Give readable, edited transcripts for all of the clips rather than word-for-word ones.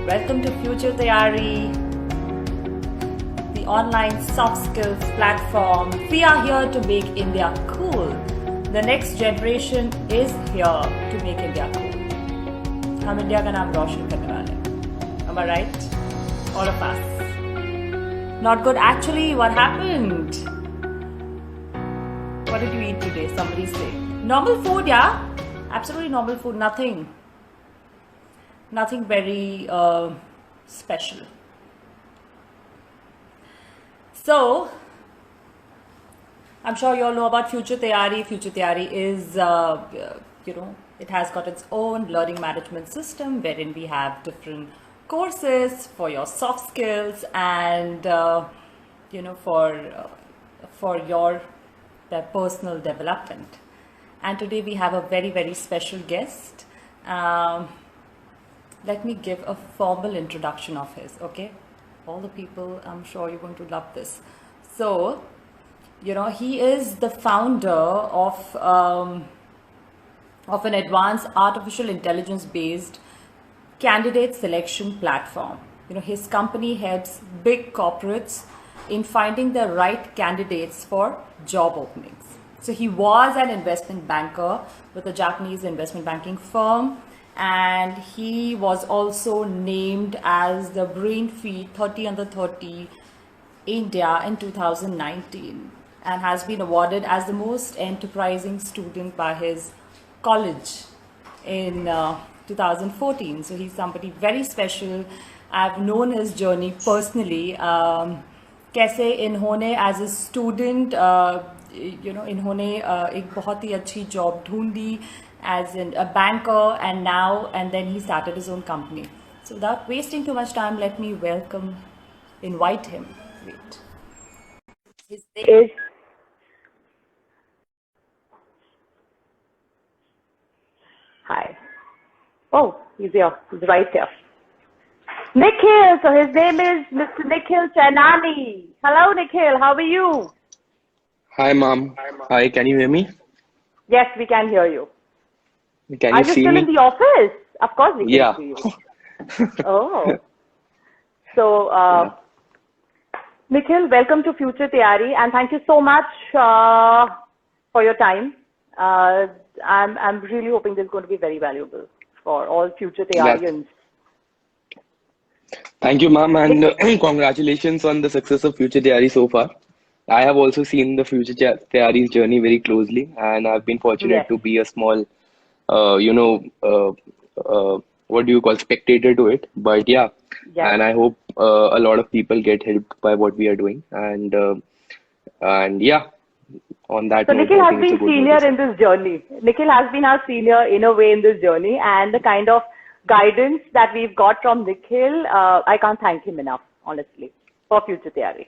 Welcome to Future Tayari, the online soft skills platform. We are here to make India cool. The next generation is here to make India cool. हम India का नाम रोशन करने वाले हैं. Am I right? All of us. Not good. Actually, what happened? What did you eat today? Somebody say. Normal food, yeah? Absolutely normal food. Nothing very special. So, I'm sure you all know about Future Tayari. Future Tayari is, it has got its own learning management system wherein we have different courses for your soft skills and, for your personal development. And today we have a very, very special guest. Let me give a formal introduction of his, okay? All the people, I'm sure you're going to love this. So, he is the founder of an advanced artificial intelligence based candidate selection platform. His company helps big corporates in finding the right candidates for job openings. So he was an investment banker with a Japanese investment banking firm, and he was also named as the Brain Feed 30 under 30 India in 2019 and has been awarded as the most enterprising student by his college in 2014. So he's somebody very special. I've known his journey personally. कैसे इन्होंने as a student इन्होंने एक बहुत ही अच्छी job ढूंढी as a banker, and now and then he started his own company. So without wasting too much time, let me invite him. Wait. His name is Hi. Oh, he's here. He's right here. Nikhil. So his name is Mr. Nikhil Chainani. Hello, Nikhil. How are you? Hi, Mom. Hi, can you hear me? Yes, we can hear you. Can Are you you see still me? in the office? Of course we can Yeah. see you. Oh. So, Nikhil, welcome to Future Tayari, and thank you so much for your time. I'm really hoping this is going to be very valuable for all Future Yeah. Tayarians. Thank you, Mom, and congratulations on the success of Future Diary so far. I have also seen the Diary's journey very closely, and I've been fortunate Yes. to be a small, uh, you know, uh, what do you call spectator to it. But yeah, Yes. and I hope a lot of people get helped by what we are doing, and yeah, on that So note, Nikhil I has think it's a been good note senior to say. in this journey. Nikhil has been our senior in a way in this journey, and the kind of guidance that we've got from Nikhil, I can't thank him enough, honestly, for Future Tayari.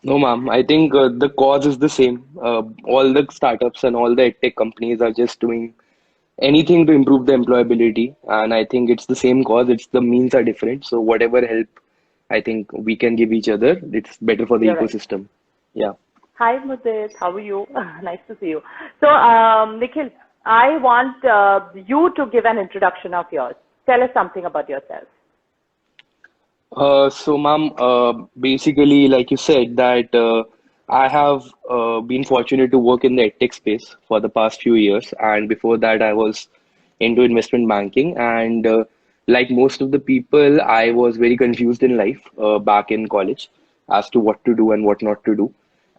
No, ma'am. I think the cause is the same. All the startups and all the tech companies are just doing anything to improve the employability, and I think it's the same cause. It's the means are different. So whatever help I think we can give each other, it's better for the You're right. ecosystem. Yeah. Hi, Mudit. How are you? Nice to see you. So, Nikhil, I want you to give an introduction of yours. Tell us something about yourself. So, ma'am, basically, like you said, that I have been fortunate to work in the edtech space for the past few years, and before that, I was into investment banking. And like most of the people, I was very confused in life back in college as to what to do and what not to do,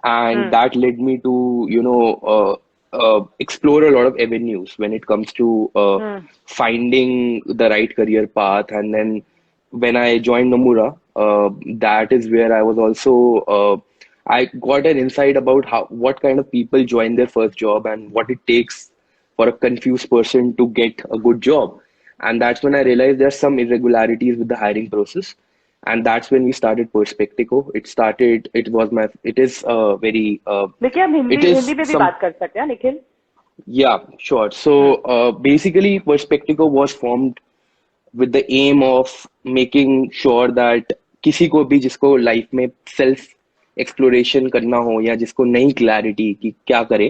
and Hmm. that led me to, explore a lot of avenues when it comes to Hmm. finding the right career path, and then when I joined Nomura, that is where I was also I got an insight about how what kind of people join their first job and what it takes for a confused person to get a good job. And that's when I realized there's some irregularities with the hiring process. And that's when we started Perspectico. It is very, देखिए हम it Hindi Hindi is में भी some, बात कर सकते हैं Nikhil. yeah, sure. So basically, Perspectico was formed with the aim of making sure that किसी को भी जिसको लाइफ में सेल्फ एक्सप्लोरेशन करना हो या जिसको नई क्लैरिटी कि क्या करे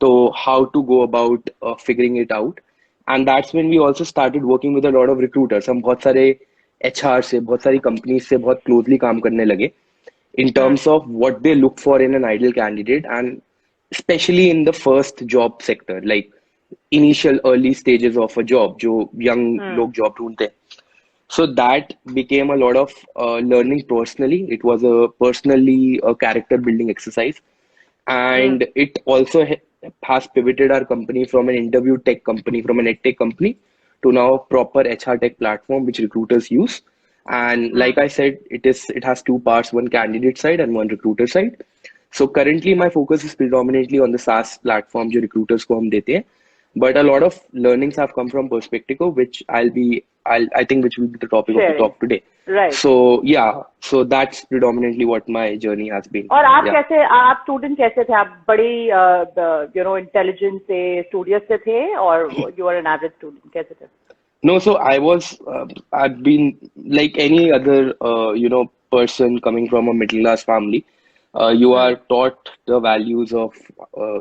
तो how to go about figuring it out, and that's when we also started working with a lot of recruiters. हम बहुत सारे एचआर से, बहुत सारी कंपनीज से बहुत क्लोजली काम करने लगे in hmm terms of what they look for in an ideal candidate, and especially in the first job sector, like initial early stages of a job जो young हम्म लोग job ढूंढते हैं. So that became a lot of learning personally. It was a personally a character building exercise, hmm and it also has pivoted our company from an interview tech company, from an ed tech company, to now a proper HR tech platform which recruiters use. And hmm like I said, it has two parts: one candidate side and one recruiter side. So currently my focus is predominantly on the SaaS platform जो recruiters को हम देते हैं. But a lot of learnings have come from Perspectivo, which I think which will be the topic of the sharing talk today. right. So yeah, so that's predominantly what my journey has been. और आप Yeah. कैसे, आप student कैसे थे? आप बड़ी intelligent से, studious से थे, और you are an average student, कैसे थे? No, so I've been like any other, person coming from a middle class family. You hmm are taught the values of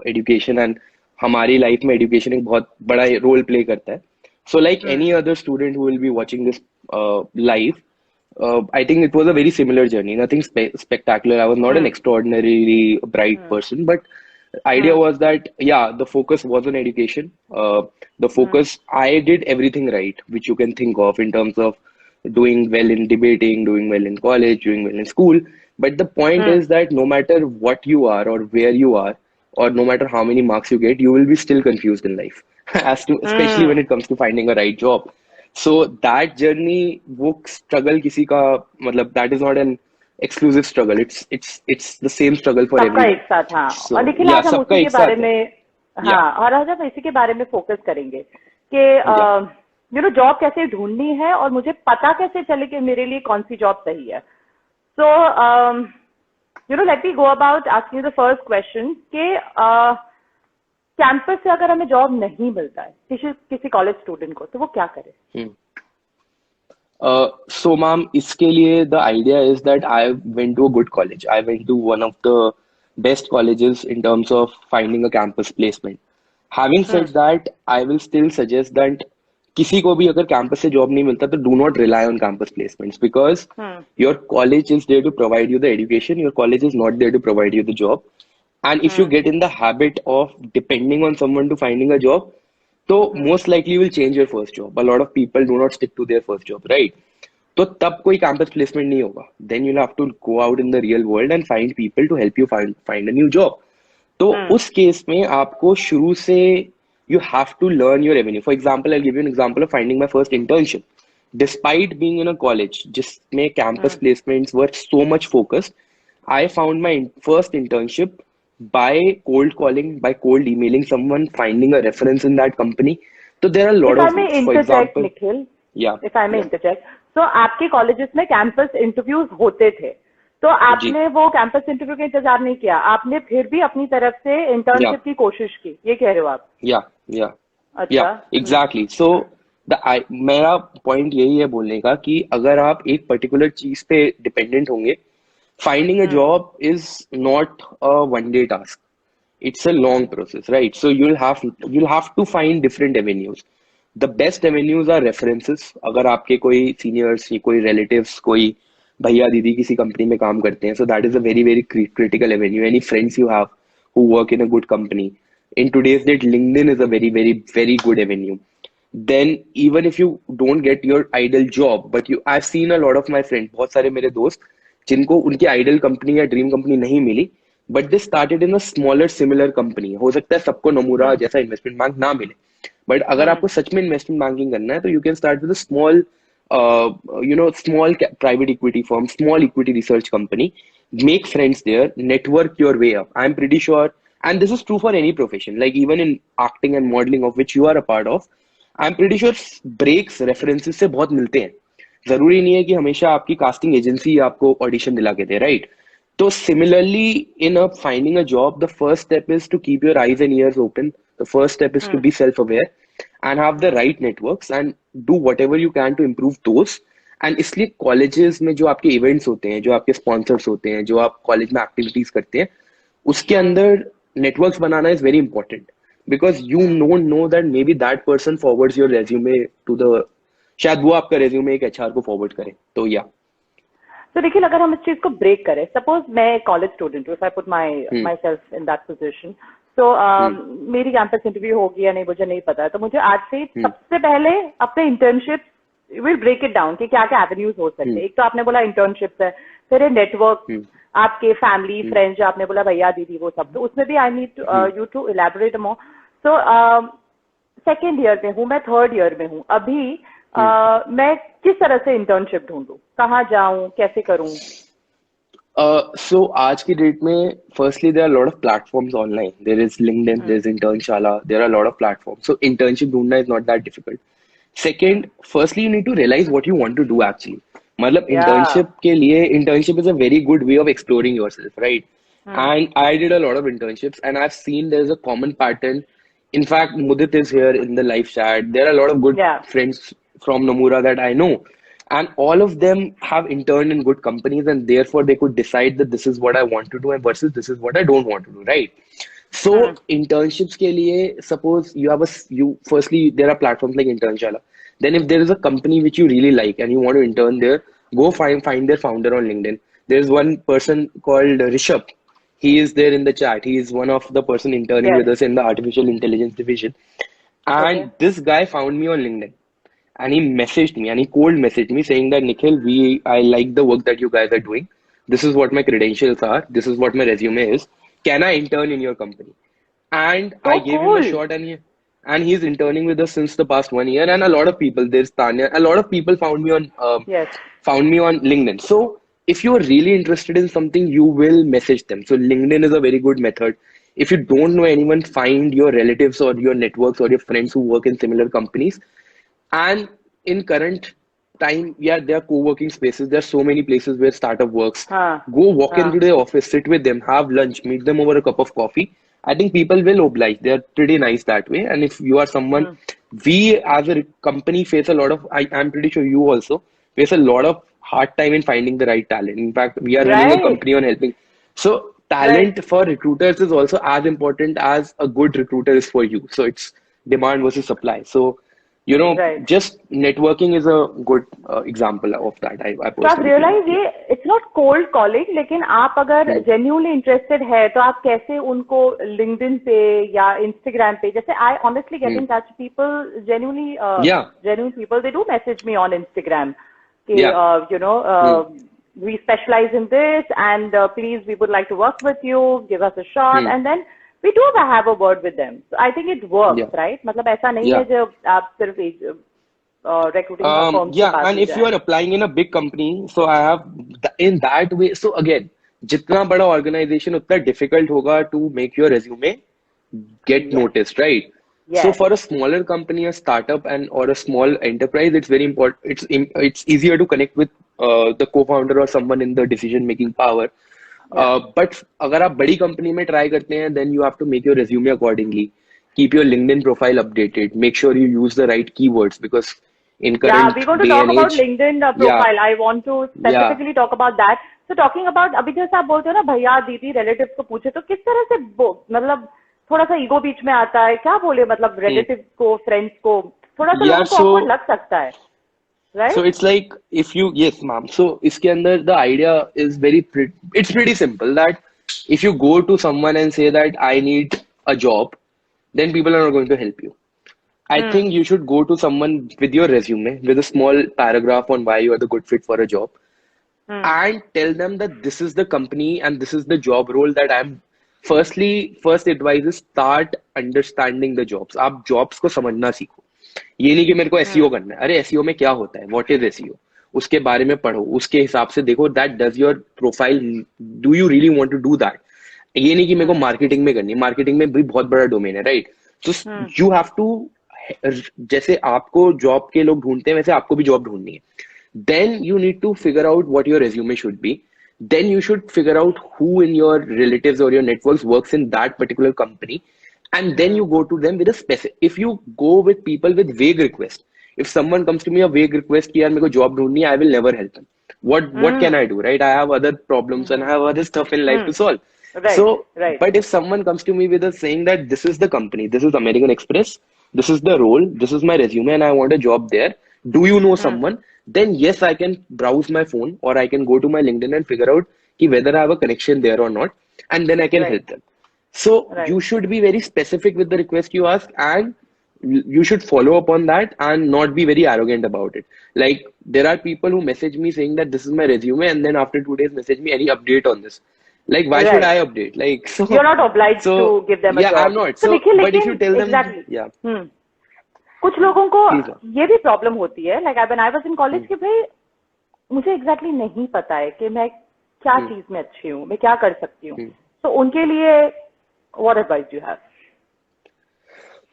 education, and हमारी लाइफ में education एक बहुत बड़ा रोल प्ले करता है. So like hmm any other student who will be watching this live, I think it was a very similar journey. Nothing spectacular. I was not an hmm extraordinarily bright hmm person, but idea hmm was that yeah, the focus was on education. The hmm focus, I did everything right, which you can think of in terms of doing well in debating, doing well in college, doing well in school. But the point hmm is that no matter what you are or where you are, or no matter how many marks you get, you will be still confused in life, as to especially when hmm it comes to finding a right job. So that journey, वो struggle किसी का मतलब that is not an exclusive struggle. It's the same struggle for सबका everyone. एक साथ, हाँ। और So Nikhil, yeah, आज हम सबका उसी के एक बारे साथ है. में, Yeah, हाँ, और आज हम इसी के बारे में फोकस करेंगे कि yeah. जॉब कैसे ढूंढनी है और मुझे पता कैसे चले कि मेरे लिए कौन सी जॉब सही है. So let me go about asking the first question कि कैंपस से अगर हमें जॉब नहीं मिलता है किसी किसी कॉलेज स्टूडेंट को, तो वो क्या करे? Hmm. So, ma'am, इसके लिए the idea is that I went to a good college. I went to one of the best colleges in terms of finding a campus placement. Having hmm said that, I will still suggest that किसी को भी अगर campus से job नहीं मिलता तो do not rely on campus placements, because hmm your college is there to provide you the education. Your college is not there to provide you the job. And if you hmm get in the habit of depending on someone to finding a job, so hmm most likely you will change your first job. A lot of people do not stick to their first job, right? तो तब कोई campus placement नहीं होगा. Then you have to go out in the real world and find people to help you find a new job. तो हम्म उस case में आपको शुरू से you have to learn your revenue. For example, I give you an example of finding my first internship. Despite being in a college जिसमें campus hmm placements were so much focused, I found my first internship by cold calling, by cold emailing someone, finding a reference in that company. So there are a if lot I of may ways. For interject example, Nikhil, yeah, if I may yeah, interject, तो आपके colleges में campus interviews होते थे, तो जी, आपने वो campus interview का इंतजार नहीं किया, आपने फिर भी अपनी तरफ से yeah, इंटर्नशिप की कोशिश की, ये कह रहे हो आप? yeah, yeah. या अच्छा। एग्जैक्टली. सो द मेरा पॉइंट यही है बोलने का कि अगर आप एक पर्टिकुलर चीज पे डिपेंडेंट होंगे, finding a hmm job is not a one day task. It's a long process, right? So you'll have to find different avenues. The best avenues are references. अगर आपके कोई seniors या कोई relatives, कोई भैया दीदी किसी कंपनी में काम करते हैं, so that is a very very critical avenue. Any friends you have who work in a good company, in today's date LinkedIn is a very very very good avenue. Then even if you don't get your ideal job, but I've seen a lot of my friends, बहुत सारे मेरे दोस्त जिनको उनकी idol company या dream company नहीं मिली, but they started in a smaller similar company. हो सकता है सबको नमूरा हम्म जैसा इन्वेस्टमेंट बैंक ना मिले, बट अगर हम्म आपको सच में इन्वेस्टमेंट बैंकिंग करना है तो you can start with small, small private equity firm, small equity research company. Make friends there, network your way up. I'm pretty sure, and this is true for any profession, like even in acting and modeling, of which you are a part of. I'm pretty sure breaks references से बहुत मिलते हैं. जरूरी नहीं है कि हमेशा आपकी कास्टिंग एजेंसी आपको ऑडिशन दिला के दे, right? So similarly, in finding a job, the first step is to keep your eyes and ears open. The first step is to hmm be self-aware and have the right networks and do whatever you can to improve those. And इसलिए colleges में जो आपके events होते हैं, जो आपके sponsors होते हैं, जो आप कॉलेज में एक्टिविटीज करते हैं, उसके हम्म अंदर networks banana is very important, because you hmm don't know that maybe that person forwards your resume to the शायद वो आपका रेज्यूमे एक एचआर को फॉरवर्ड करे। तो या तो देखिए, अगर हम इस चीज को ब्रेक करें, सपोज मैं कॉलेज स्टूडेंट हूँ, if I put hmm my self in that position, तो हम्म मेरी कैंपस इंटरव्यू होगी या नहीं मुझे नहीं पता है, तो मुझे आज से हम्म सबसे पहले अपने internship will break it down कि क्या क्या एवेन्यूज हो सकते हैं। एक तो आपने बोला इंटर्नशिप्स है, फिर नेटवर्क, हम्म आपके फैमिली हम्म फ्रेंड्स जो आपने बोला भैया दीदी वो सब, तो उसमें भी I need hmm you to elaborate more. So second year में हूँ मैं, थर्ड ईयर में हूँ अभी, मैं किस तरह से इंटर्नशिप ढूंढूं, कहाँ जाऊं, कैसे करूं? So आज की डेट में firstly there are a lot of platforms online. There is LinkedIn, there is Internshala, there are a lot of platforms. So internship ढूंढना is not that difficult. Second, firstly you need to realize what you want to do actually. मतलब या internship के लिए internship is a very good way of exploring yourself, right? And I did a lot of internships and I've seen there's a common pattern. In fact, Mudit is here in the live chat. There are a lot of good या friends from Nomura that I know. And all of them have interned in good companies, and therefore they could decide that this is what I want to do and versus this is what I don't want to do, right? So internships के लिए, suppose you have you firstly there are platforms like Internshala. Then if there is a company which you really like and you want to intern there, go find their founder on LinkedIn. There's one person called Rishabh. He is there in the chat. He is one of the person interning yes, with us in the artificial intelligence division. Okay, And this guy found me on LinkedIn and he messaged me and he cold messaged me saying that Nikhil, I like the work that you guys are doing. This is what my credentials are. This is what my resume is. Can I intern in your company? And so I gave him a cool, shot, and he's interning with us since the past 1 year. And a lot of people, there's Tanya, a lot of people yes, found me on LinkedIn. So if you're really interested in something, you will message them. So LinkedIn is a very good method. If you don't know anyone, find your relatives or your networks or your friends who work in similar companies. And in current time, yeah, there are co-working spaces. There are so many places where startup works. हाँ, Go walk हाँ, into their office, sit with them, have lunch, meet them over a cup of coffee. I think people will oblige. They are pretty nice that way. And if you are someone, we as a company face a lot of, I'm pretty sure you also face a lot of hard time in finding the right talent. In fact, we are running a right, company on helping. So right, talent for recruiters is also as important as a good recruiter is for you. So it's demand versus supply. So right. just networking is a good example of that. I तो आप personally feel that. Realise, ये it's not cold calling, लेकिन आप अगर Hmm. Genuinely interested है तो आप कैसे उनको लिंक्डइन पे या इंस्टाग्राम पे, जैसे I honestly get in touch people genuinely, Yeah, genuine people, they do message me on Instagram कि yeah. You know Hmm. we specialize in this and please we would like to work with you, give us a shot, Hmm. and then we do have a word with them. So I think it Yeah, works, right? मतलब ऐसा नहीं है yeah. जो आप सिर्फ recruiting firms के Yeah, pass and he if you जाए। are applying in a big company, so I have in that way. So again, जितना बड़ा organization उतना difficult होगा to make your resume get Yes, noticed, right? So yes, for a smaller company, a startup, and or a small enterprise, it's very important. It's easier to connect with the co-founder or someone in the decision making power. yeah. But अगर आप बड़ी company में try करते हैं, then you have to make your resume accordingly. Keep your LinkedIn profile updated. Make sure you use the right keywords because in Yeah, current we're going to day talk and about age, LinkedIn yeah, profile. I want to yeah. specifically talk about that. So talking about, अभी जैसे आप बोलते हो ना भैया दीदी relatives को पूछे, तो किस तरह से मतलब थोड़ा सा ईगो बीच में आता है, क्या बोले, मतलब Hmm. रिलेटिव्स को, फ्रेंड्स को, थोड़ा सा Yeah, लोगों को awkward लग सकता है, so right? it's like if you, yes, ma'am. So इसके अंदर the idea is it's pretty simple that if you go to someone and say that I need a job, then people are not going to help you. I Hmm. think you should go to someone with your resume with a small paragraph on why you are the good fit for a job Hmm. and tell them that this is the company and this is the job role that I'm. First advice is start understanding the jobs. आप jobs को समझना सीखो. ये नहीं कि मेरे को SEO Hmm. करना है. अरे एसईओ में क्या होता है, व्हाट इज एसईओ, उसके बारे में पढ़ो, उसके हिसाब से देखो that does your profile, do you really want to do that. ये नहीं कि मेरे को Hmm. मार्केटिंग में करनी है. मार्केटिंग में भी बहुत बड़ा डोमेन है, राइट? तो Hmm. यू हैव टू, जैसे आपको जॉब के लोग ढूंढते हैं वैसे आपको भी जॉब ढूंढनी है. Then you need to figure out what your resume should be. Then you should figure out who in your relatives or your networks works in that particular company. And then you go to them with a specific. If you go with people with vague request, if someone comes to me a vague request कि यार मेरे को job ढूंढनी है, I will never help them. What can I Hmm. do, right? I have other problems and I have other stuff in life Hmm. to solve. So, Right, right. but if someone comes to me with a saying that this is the company, this is American Express, this is the role, this is my resume, and I want a job there, Do you know someone? Then yes, I can browse my phone or I can go to my LinkedIn and figure out whether I have a connection there or not, and then I can Right. help them. So Right. you should be very specific with the request you ask, and you should follow up on that and not be very arrogant about it. Like there are people who message me saying that this is my resume, and then after 2 days message me any update on this. Like why should Right. I update? Like You're so not obliged so to give them a yeah, I'm job. not. तो So देखिए but if you लेकिन tell them, exactly yeah, कुछ लोगों को please. ये भी problem होती है, like when I was in college, कि भाई मुझे एग्जैक्टली नहीं पता है कि मैं क्या चीज में अच्छी हूँ, मैं क्या कर सकती हूँ. तो उनके लिए what advice do you have?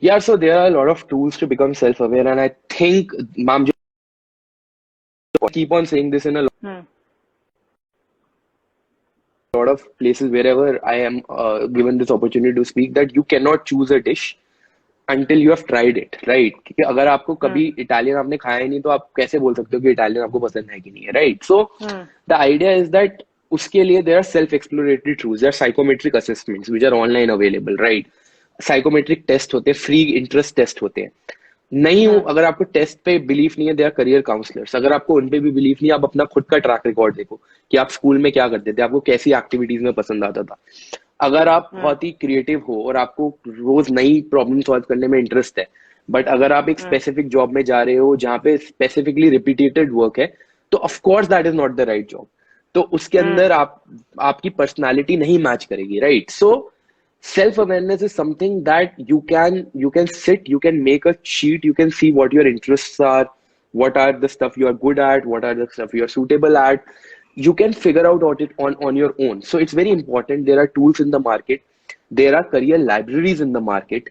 Yeah, so there are a lot of tools to become self-aware, and I think, ma'am, just keep on saying this in a lot of places wherever I am given this opportunity to speak, that you cannot choose a dish until you have tried it, right? क्योंकि अगर आपको कभी Italian आपने खाया ही नहीं तो आप कैसे बोल सकते हो कि इटालियन आपको पसंद है कि नहीं है, right? So the idea is that उसके लिए there are self-exploratory tools, there are psychometric assessments which are online available, right? Psychometric test होते हैं, फ्री इंटरेस्ट टेस्ट होते हैं. नहीं हो, अगर आपको टेस्ट पे बिलीफ नहीं है, दे आर करियर काउंसलर्स. अगर आपको उन पे भी बिलीफ नहीं है, आप अपना खुद का ट्रैक रिकॉर्ड देखो कि आप स्कूल में क्या करते थे, आपको कैसी एक्टिविटीज में पसंद आता था. अगर आप बहुत ही क्रिएटिव हो और आपको रोज नई प्रॉब्लम सॉल्व करने में इंटरेस्ट है, बट अगर आप एक स्पेसिफिक जॉब में जा रहे हो जहाँ पे स्पेसिफिकली रिपीटेटेड वर्क है, तो of course that is not the right job. तो उसके अंदर आपकी पर्सनालिटी नहीं मैच करेगी, right? So self-awareness is something that you can sit, you can make a sheet, you can see what your interests are, what are the stuff you are good at, what are the stuff you are suitable at. You can figure out what it on your own. So it's very important. There are tools in the market, there are career libraries in the market.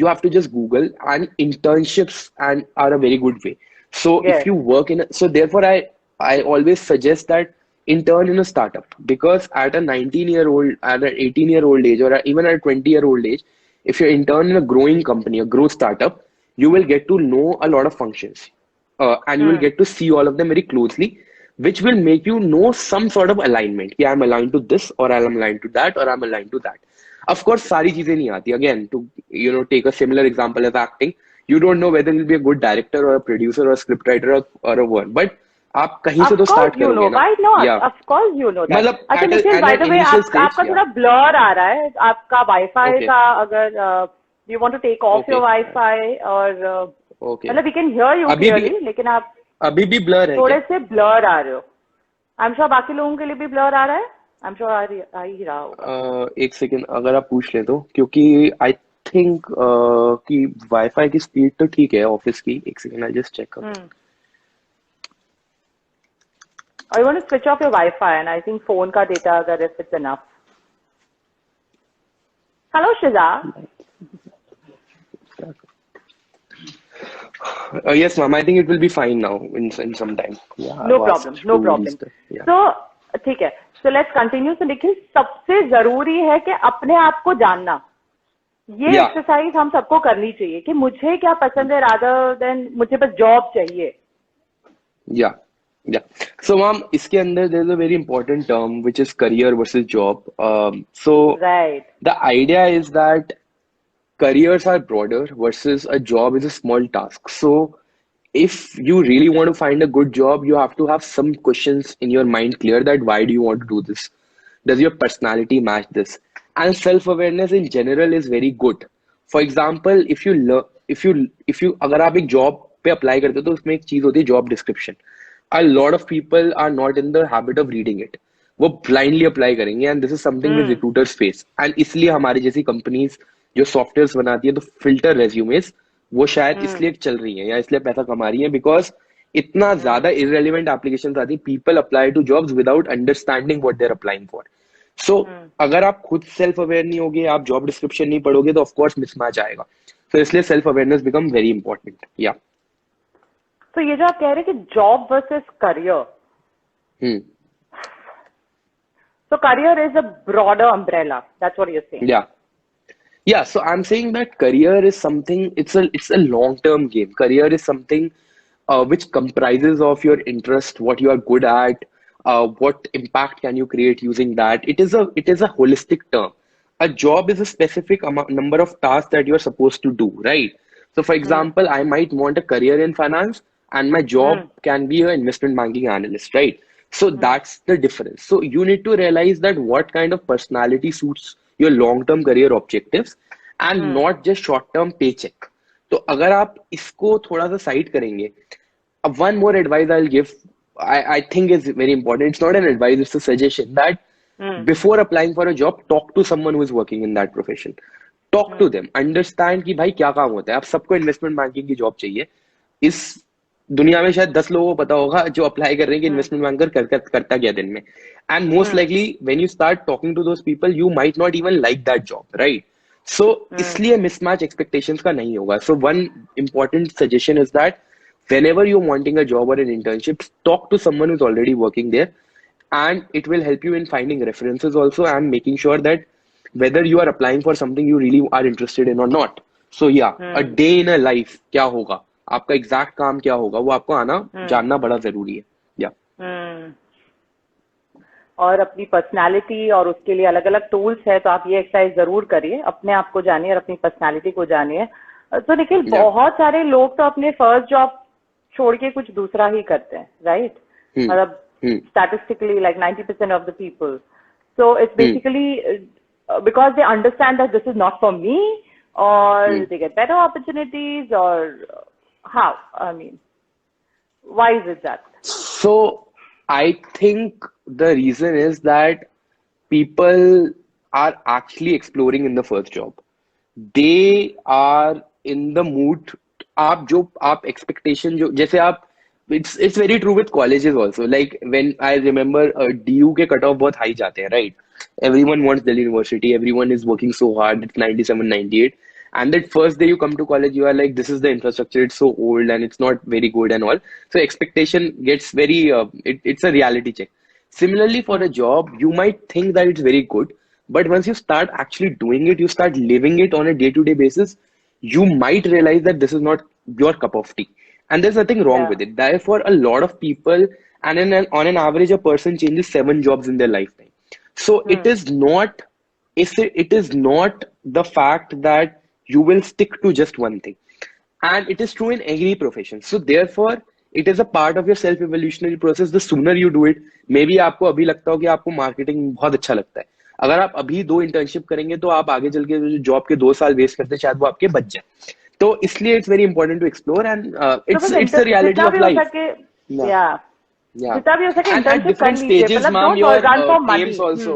You have to just Google, and internships and are a very good way. So if you work in so therefore I always suggest that intern in a startup, because at a 19-year-old, at an 18-year-old age, or even at a 20-year-old age, if you intern in a growing company, a growth startup, you will get to know a lot of functions, and you will get to see all of them very closely, which will make you know some sort of alignment. Yeah, I'm aligned to this, or I'm aligned to that, or I'm aligned to that. Of course, सारी चीजें नहीं आती. Again, to take a similar example as acting, you don't know whether you'll be a good director or a producer or a scriptwriter or a one, but आप कहीं से तो start करोगे ना. Why not? Of course you know that. मतलब अच्छा Nikhil, by the way, आपका थोड़ा blur आ रहा है. आपका वाईफाई का, अगर you want to take off your wifi, और मतलब we can hear you clearly, लेकिन आप अभी भी blur है, थोड़े से blur आ रहे हो. I'm sure बाकी लोगों के लिए भी blur आ रहा है. I'm sure आ ही रहा होगा. एक सेकंड अगर आप पूछ ले तो, क्योंकि आई थिंक कि वाईफाई की स्पीड तो ठीक है ऑफिस की. एक second, I just check out. Or you want to switch off your Wi-Fi, and I think phone ka data agar if it's enough. Hello, Shiza. Yes, ma'am. I think it will be fine now in some time. Yeah, No problem. No problem. Yeah. So, ठीक है. So let's continue. So Nikhil, सबसे जरूरी है कि अपने आप को जानना. ये एक्सरसाइज हम सबको करनी चाहिए कि मुझे क्या पसंद है, rather than मुझे बस जॉब चाहिए. Yeah. Yeah. So, ma'am, इसके अंदर there's a very important term which is career versus job. So, right. The idea is that careers are broader versus a job is a small task. So, if you really want to find a good job, you have to have some questions in your mind clear that why do you want to do this? Does your personality match this? And self-awareness in general is very good. For example, if you अगर आप एक job पे apply करते हो तो उसमें एक चीज होती है job description. A lot of people are not in the habit of reading it. वो blindly apply करेंगे, and this is something that recruiters face. And इसलिए हमारी जैसी companies जो सॉफ्टवेयर बनाती है तो फिल्टर रेज्यूमेस वो शायद इसलिए चल रही है या इसलिए पैसा कमा रही है, बिकॉज इतना ज्यादा इररेलेवेंट एप्लीकेशंस आती है. People apply to jobs without understanding what they are applying for. So अगर आप खुद सेल्फ अवेयर नहीं होगे, आप जॉब डिस्क्रिप्शन नहीं पढ़ोगे, तो ऑफकोर्स मिसमैच आएगा. तो इसलिए self awareness become very important. या तो ये जो आप कह रहे हैं कि job versus career, so career is a broader umbrella. That's what you're saying. Yeah, so I'm saying that career is something, it's a long-term game. Career is something which comprises of your interest, what you are good at, what impact can you create using that. It is a holistic term. A job is a specific number of tasks that you are supposed to do, right? So for example, I might want a career in finance. and my job can be an investment banking analyst, right? So that's the difference. So you need to realize that what kind of personality suits your long-term career objectives and not just short-term paycheck. तो अगर आप इसको थोड़ा सा side करेंगे, one more advice I'll give, I think is very important. It's not an advice, it's a suggestion that before applying for a job, talk to someone who is working in that profession. Talk to them, understand कि भाई क्या काम होता है. अब सबको investment banking की job चाहिए. इस दुनिया में शायद 10 लोगों को पता होगा जो अप्लाई कर रहे हैं कि इन्वेस्टमेंट बैंकर करता क्या दिन में. And most likely when you start talking to those people you might not even like that job, right? So इसलिए मिसमैच एक्सपेक्टेशंस का नहीं होगा. So one important suggestion is that whenever you're wanting a job or an internship, talk to someone who's already working there, and it will help you in finding references also and making sure that whether you are applying for something you really are interested in or not. So yeah, a day in a life क्या होगा, आपका exact काम क्या होगा, वो आपको आना जानना बड़ा जरूरी है. या और अपनी पर्सनालिटी और उसके लिए अलग अलग टूल्स है, तो आप ये एक्सरसाइज जरूर करिए, अपने आप को जानिए और अपनी पर्सनालिटी को जानिए. तो निखिल, बहुत सारे लोग तो अपने फर्स्ट जॉब छोड़ के कुछ दूसरा ही करते हैं, राइट? मतलब statistically like 90% of the people. So it's basically because they understand that this is not for me, और दे गेट बेटर अपॉर्चुनिटीज, और how, I mean, why is it that? So I think the reason is that people are actually exploring in the first job. They are in the mood. आप expectation जो जैसे आप, it's very true with colleges also. Like when I remember DU के cutoff बहुत high जाते हैं, right? Everyone wants Delhi University. Everyone is working so hard. It's 97, 98. And that first day you come to college, you are like, this is the infrastructure. It's so old and it's not very good and all. So expectation gets very, it's a reality check. Similarly, for a job, you might think that it's very good, but once you start actually doing it, you start living it on a day-to-day basis, you might realize that this is not your cup of tea. And there's nothing wrong with it. Therefore, a lot of people, and on an average, a person changes 7 jobs in their lifetime. So it is not the fact that you will stick to just one thing. And it is true in every profession. So therefore, it is a part of your self-evolutionary process. The sooner you do it, maybe आपको अभी लगता हो कि आपको marketing बहुत अच्छा लगता है. अगर आप अभी 2 इंटर्नशिप करेंगे तो आप आगे चल के जॉब के 2 साल वेस्ट करते शायद वो आपके बच जाए. तो इसलिए it's very important to explore, and it's the reality of life. जितना भी हो सके इंटर्नशिप कर लीजिए. Stages, ma'am, your aims also,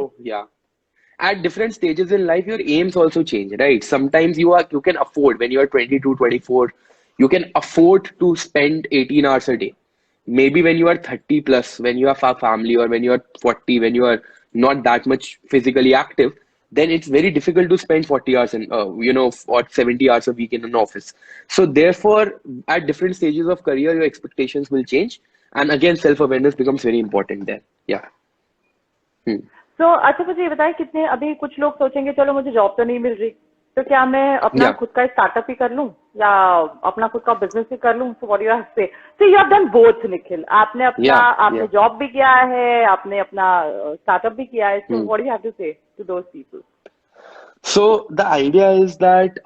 at different stages in life, your aims also change, right? Sometimes you can afford, when you are 22, 24, you can afford to spend 18 hours a day. Maybe when you are 30 plus, when you have a family, or when you are 40, when you are not that much physically active, then it's very difficult to spend 40 hours in, or 70 hours a week in an office. So therefore, at different stages of career, your expectations will change. And again, self-awareness becomes very important there. Yeah. तो अच्छा, मुझे ये बताएं, कितने अभी कुछ लोग सोचेंगे चलो मुझे जॉब तो नहीं मिल रही, तो क्या मैं अपना खुद का स्टार्टअप ही कर लूं या अपना खुद का बिजनेस ही कर लूं? So what do you have to say? So you have done both, Nikhil. आपने अपना आपने जॉब भी किया है, आपने अपना स्टार्टअप भी किया है. So what do you have to say to those people? So the idea is that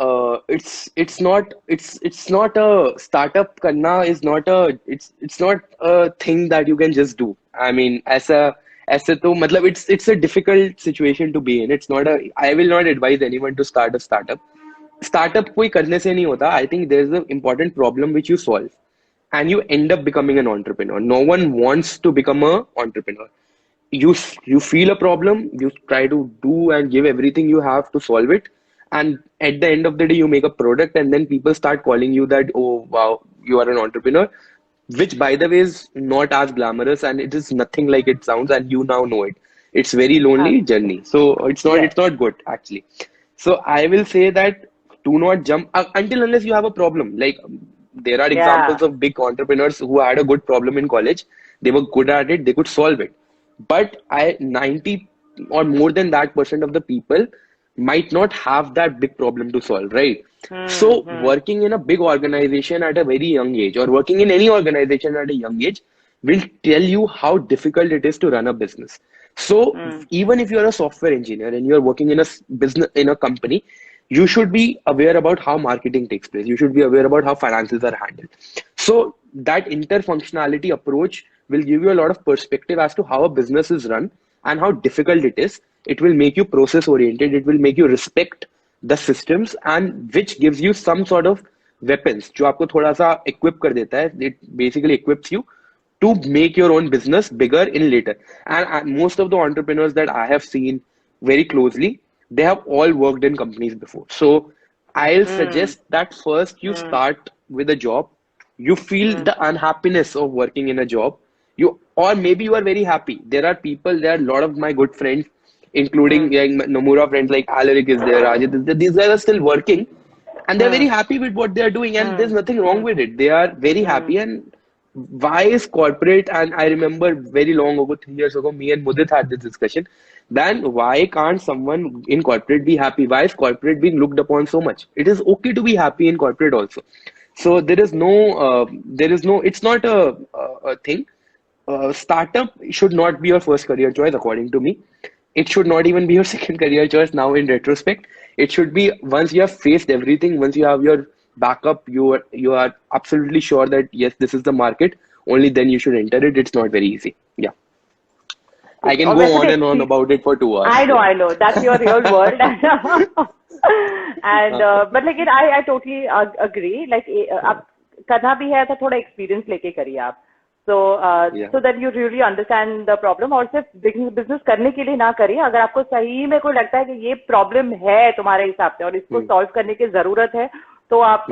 it's not a startup karna is not a it's not a thing that you can just do. I mean, ऐसे तो मतलब it's a difficult situation to be in. It's not I will not advise anyone to start a startup. Startup कोई करने से नहीं होता. I think there's an important problem which you solve, and you end up becoming an entrepreneur. No one wants to become an entrepreneur. You feel a problem, you try to do and give everything you have to solve it, and at the end of the day you make a product, and then people start calling you that, oh wow, you are an entrepreneur, which by the way is not as glamorous, and it is nothing like it sounds, and you now know it. It's very lonely journey. So it's not good actually. So I will say that do not jump until unless you have a problem. Like there are examples of big entrepreneurs who had a good problem in college. They were good at it. They could solve it. But 90 or more than that % of the people might not have that big problem to solve, right? So working in a big organization at a very young age, or working in any organization at a young age, will tell you how difficult it is to run a business. So even if you're a software engineer and you're working in a business, in a company, you should be aware about how marketing takes place. You should be aware about how finances are handled. So that interfunctionality approach will give you a lot of perspective as to how a business is run and how difficult it is. It will make you process oriented. It will make you respect the systems, and which gives you some sort of weapons जो आपको थोड़ा सा equip कर देता है. It basically equips you to make your own business bigger in later. And most of the entrepreneurs that I have seen very closely, they have all worked in companies before. So I'll suggest that first you start with a job. You feel the unhappiness of working in a job. Or maybe you are very happy. There are a lot of my good friends, including Nomura friends like Alaric is there, Rajit is there. These guys are still working and they're very happy with what they're doing, and there's nothing wrong with it. They are very happy. And why is corporate, and I remember very long ago, 3 years ago, me and Mudit had this discussion, then why can't someone in corporate be happy? Why is corporate being looked upon so much? It is okay to be happy in corporate also. So it's not a thing. Startup should not be your first career choice, according to me. It should not even be your second career choice now in retrospect. It should be once you have faced everything, once you have your backup, you are absolutely sure that yes, this is the market, only then you should enter it. It's not very easy. Yeah. I can go on and on about it for 2 hours. I know. That's your real world. And but like I totally agree. Like अब करना भी है तो थोड़ा experience लेके करिए आप. So that you really understand the problem. और सिर्फ business करने के लिए ना करिए. अगर आपको सही में कोई लगता है कि ये problem है तुम्हारे हिसाब से और इसको solve करने की जरूरत है, तो आप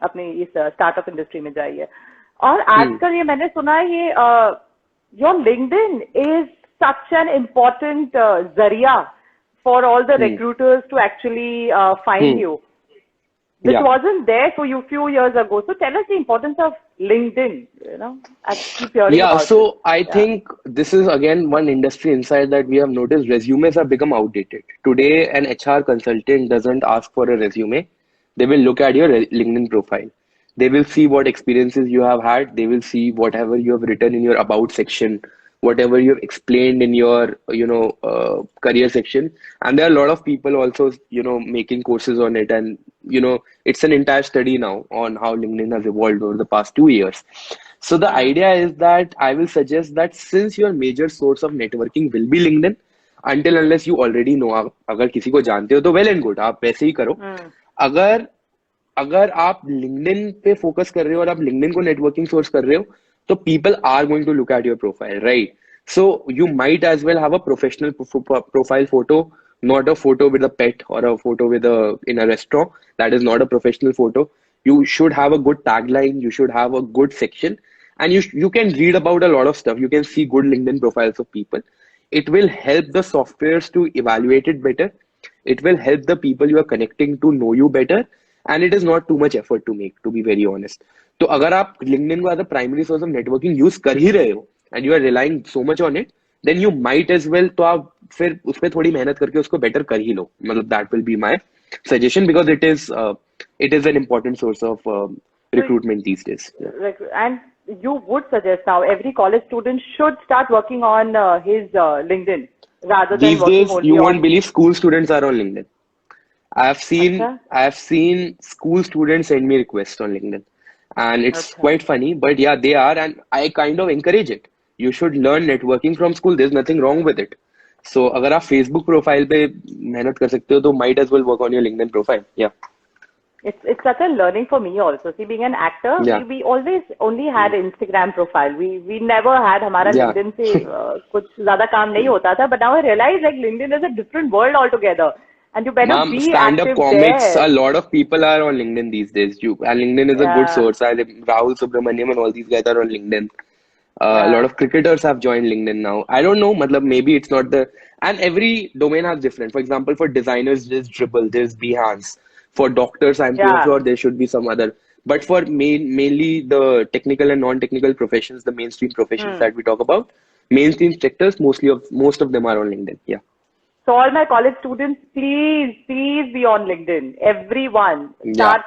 अपनी इस स्टार्टअप इंडस्ट्री में जाइए. और आजकल ये मैंने सुना है ये your LinkedIn is such an important zaria for all the recruiters to actually find you. This wasn't there for you few years ago. So tell us the importance of LinkedIn, I keep hearing about it. I think this is again one industry inside that we have noticed resumes have become outdated. Today, an HR consultant doesn't ask for a resume. They will look at your LinkedIn profile. They will see what experiences you have had. They will see whatever you have written in your about section, whatever you have explained in your, career section. And there are a lot of people also, making courses on it. And, it's an entire study now on how LinkedIn has evolved over the past 2 years. So the idea is that I will suggest that since your major source of networking will be LinkedIn, until unless you already know, अगर किसी को जानते हो तो well and good, आप वैसे ही करो. अगर आप LinkedIn पे फोकस कर रहे हो और आप LinkedIn को नेटवर्किंग सोर्स कर रहे हो, तो people are going to look at your profile, right? So you might as well have a professional profile photo, not a photo with a pet or a photo with in a restaurant. That is not a professional photo. You should have a good tagline. You should have a good section, and you can read about a lot of stuff. You can see good LinkedIn profiles of people. It will help the softwares to evaluate it better. It will help the people you are connecting to know you better. And it is not too much effort to make, to be very honest. तो अगर आप LinkedIn को as a primary source of networking use कर ही रहे हो and you are relying so much on it, then you might as well, तो आप फिर उस पे थोड़ी मेहनत करके उसको better कर ही लो. मतलब that will be my suggestion, because it is an important source of recruitment these days. Yeah. And you would suggest now every college student should start working on his LinkedIn rather than these working days, only you on... won't believe school students are on LinkedIn. I have seen school students send me requests on LinkedIn, and it's quite funny, but yeah, they are, and I kind of encourage it. You should learn networking from school. There's nothing wrong with it. So, अगर आप Facebook profile पे मेहनत कर सकते हो, तो might as well work on your LinkedIn profile. Yeah. It's such a learning for me also. See, being an actor, we always only had Instagram profile. We never had हमारा LinkedIn से कुछ ज़्यादा काम नहीं होता था. But now I realize like LinkedIn is a different world altogether. And you better be stand-up active comics, there. a lot of people are on LinkedIn these days. And LinkedIn is a good source. Rahul Subramaniam and all these guys are on LinkedIn. A lot of cricketers have joined LinkedIn now. I don't know, maybe it's not and every domain has different. For example, for designers, there's Dribbble, there's Behance. For doctors, I'm pretty sure there should be some other. But for mainly the technical and non-technical professions, the mainstream professions that we talk about, mainstream sectors, most of them are on LinkedIn. Yeah. So all my college students, please be on LinkedIn. Everyone start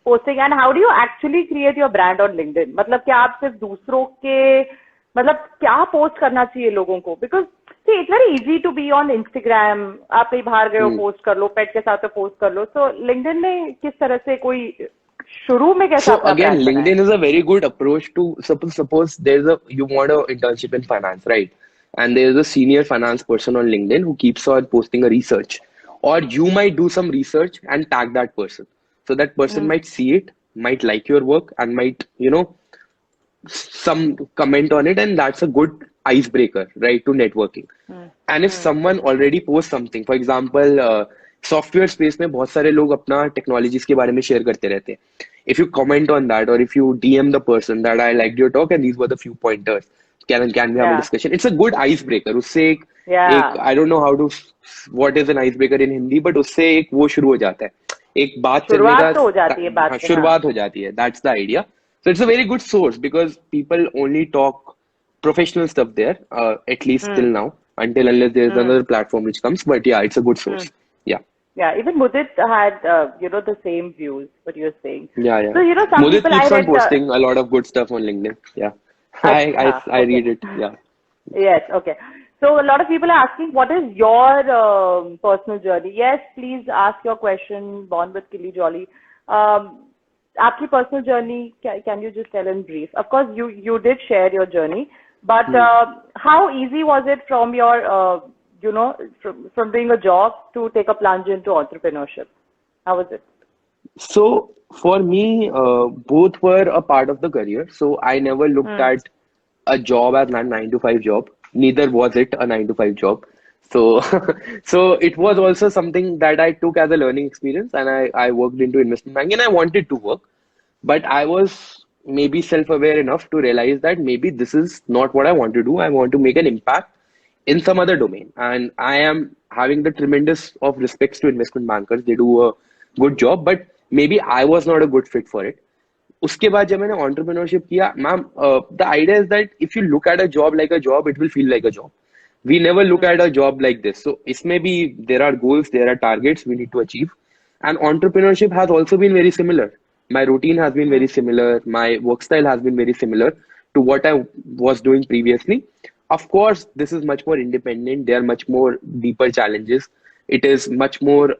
posting. And how do you actually create your brand on LinkedIn? मतलब क्या आप सिर्फ दूसरों के मतलब क्या post करना चाहिए लोगों को? Because see, it's very easy to be on Instagram. आप कहीं बाहर गए हो post कर लो, pet के साथ post कर लो. So LinkedIn में किस तरह से कोई शुरू में कैसा So अपना again, ब्रांड बनाया? LinkedIn is a very good approach to suppose there's a you want a internship in finance, right? And there's a senior finance person on LinkedIn who keeps on posting a research, or you might do some research and tag that person. So that person hmm might see it, might like your work, and might some comment on it, and that's a good icebreaker, right, to networking. Hmm And if hmm someone already posts something, for example, software space में बहुत सारे लोग अपना technologies के बारे में share करते रहते हैं. If you comment on that, or if you DM the person that I liked your talk and these were the few pointers, can we have a या discussion? It's a good icebreaker. उससे एक या I don't know how to what is an icebreaker in Hindi, but उससे एक वो शुरू हो जाता है, एक बात चलने का. शुरुआत तो हो जाती है हाँ, बात से, हाँ. शुरुआत हो जाती है. That's the idea. So it's a very good source because people only talk professional stuff there, at least till hmm now, until unless there's hmm another platform which comes. But yeah, it's a good hmm. source. Yeah. Yeah, even Mudit had, the same views, what you're saying. Yeah, yeah. So, some Mudit people I keeps on read, posting a lot of good stuff on LinkedIn. Yeah. Acha, I okay. read it. Yeah. Yes, okay. So, a lot of people are asking, what is your personal journey? Yes, please ask your question, Born with Killy Jolly. आपकी personal journey, can you just tell in brief? Of course, you did share your journey, but how easy was it from your, from doing a job to take a plunge into entrepreneurship? How was it? So for me, both were a part of the career. So I never looked Hmm. at a job as a 9 to 5 job. Neither was it a 9 to 5 job. So so it was also something that I took as a learning experience, and I worked into investment banking, and I wanted to work, but I was maybe self-aware enough to realize that maybe this is not what I want to do. I want to make an impact in some other domain. And I am having the tremendous of respects to investment bankers. They do a good job, but maybe I was not a good fit for it. उसके बाद जब मैंने entrepreneurship किया, ma'am, the idea is that if you look at a job like a job, it will feel like a job. We never look at a job like this. So इसमें भी there are goals, there are targets we need to achieve. And entrepreneurship has also been very similar. My routine has been very similar. My work style has been very similar to what I was doing previously. Of course, this is much more independent. There are much more deeper challenges. It is much more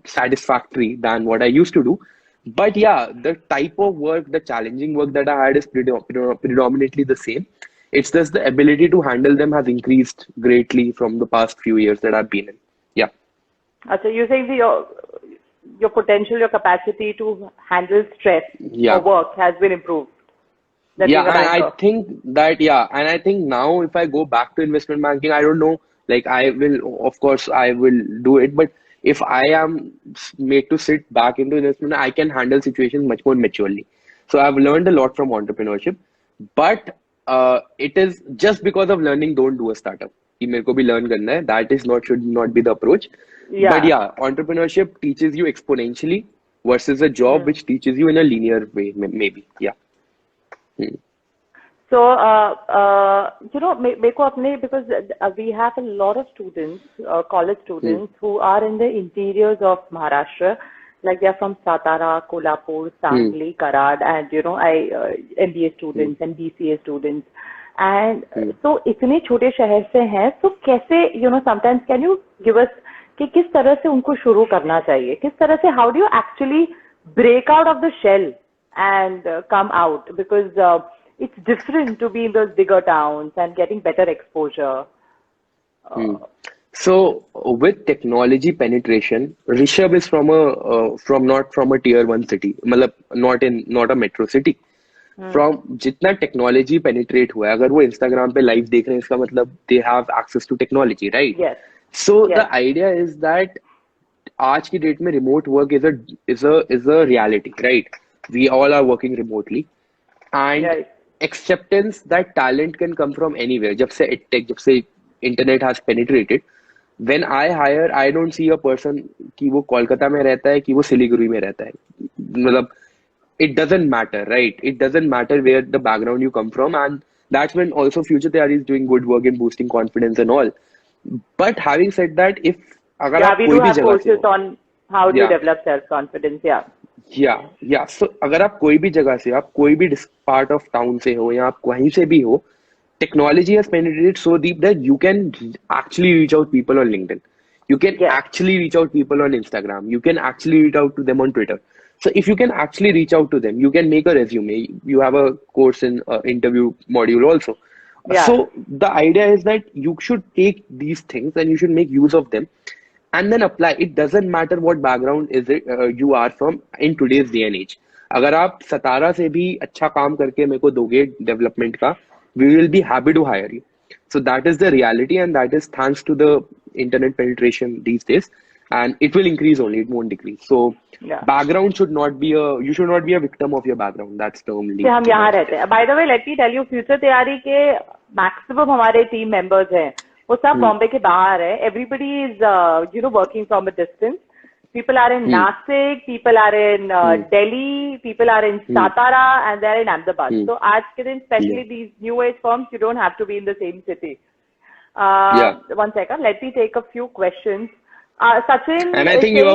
satisfactory than what I used to do. But yeah, the type of work, the challenging work that I had is predominantly the same. It's just the ability to handle them has increased greatly from the past few years that I've been in. Yeah. So you're saying your potential, your capacity to handle stress Yeah. or work has been improved. That Yeah, being a and I banker. think that, yeah, and I think now if I go back to investment banking, I don't know, like I will, of course, I will do it, but if I am made to sit back into investment, I can handle situations much more maturely. So I've learned a lot from entrepreneurship, but it is just because of learning, don't do a startup. कि मेरे को भी learn करना है, that is not should not be the approach. But Yeah. yeah, entrepreneurship teaches you exponentially versus a job which teaches you in a linear way, maybe. Yeah. Hmm. So, मेरे को अपने, because we have a lot of students, college students who are in the interiors of Maharashtra, like they are from Satara, Kolhapur, Sangli, Karad, and MBA students and BCA students. And so इतने छोटे शहर से हैं, so कैसे, sometimes can you give us कि किस तरह से उनको शुरू करना चाहिए, किस तरह से, how do you actually break out of the shell and come out, because it's different to be in those bigger towns and getting better exposure. So with technology penetration, Rishabh is from not from a tier one city, मतलब not a metro city. From जितना technology penetrate हुआ है, अगर वो Instagram पे live देख रहे हैं, इसका मतलब they have access to technology, right? Yes. So Yes. the idea is that आज की डेट में remote work is a reality, right? We all are working remotely, and Right. acceptance that talent can come from anywhere. जब से tech, जब से internet has penetrated, when I hire, I don't see a person कि वो कोलकाता में रहता है कि वो सिलीगुड़ी में रहता है. मतलब it doesn't matter, right? It doesn't matter where the background you come from, and that's when also Future Tayari is doing good work in boosting confidence and all. But having said that, if अगर Yeah, आप we कोई do भी have जगह से courses हो, on how to yeah, develop self-confidence. Yeah. या सो अगर आप कोई भी जगह से, आप कोई भी पार्ट ऑफ टाउन से हो, या आप कहीं से भी हो, technology has penetrated so deep that you can actually reach out people on LinkedIn. You can Yes. actually reach out people on Instagram. You can actually reach out to them on Twitter. So if you can actually reach out to them, you can make a resume. You have a course in interview module also. Yeah. So the idea is that you should take these things and you should make use of them and then apply. It doesn't matter what background is it you are from in today's day and age. अगर आप 17 से भी अच्छा काम करके मेरे को दोगे डेवलपमेंट का, we will be happy to hire you. So that is the reality, and that is thanks to the internet penetration these days, and it will increase only, it won't decrease. So Yeah. background should not be a, you should not be a victim of your background. That's the only कि हम यहाँ रहते हैं. By the way let me tell you, future तैयारी के maximum हमारे team members हैं वो सब बॉम्बे के बाहर है. Everybody is working from a distance. People are in Nashik, people are in Delhi, people are in Satara, and they're in Ahmedabad. So आज के दिन, especially these new age firms, you don't have to be in the same city. One second, let me take a few questions. Sachin, and I think you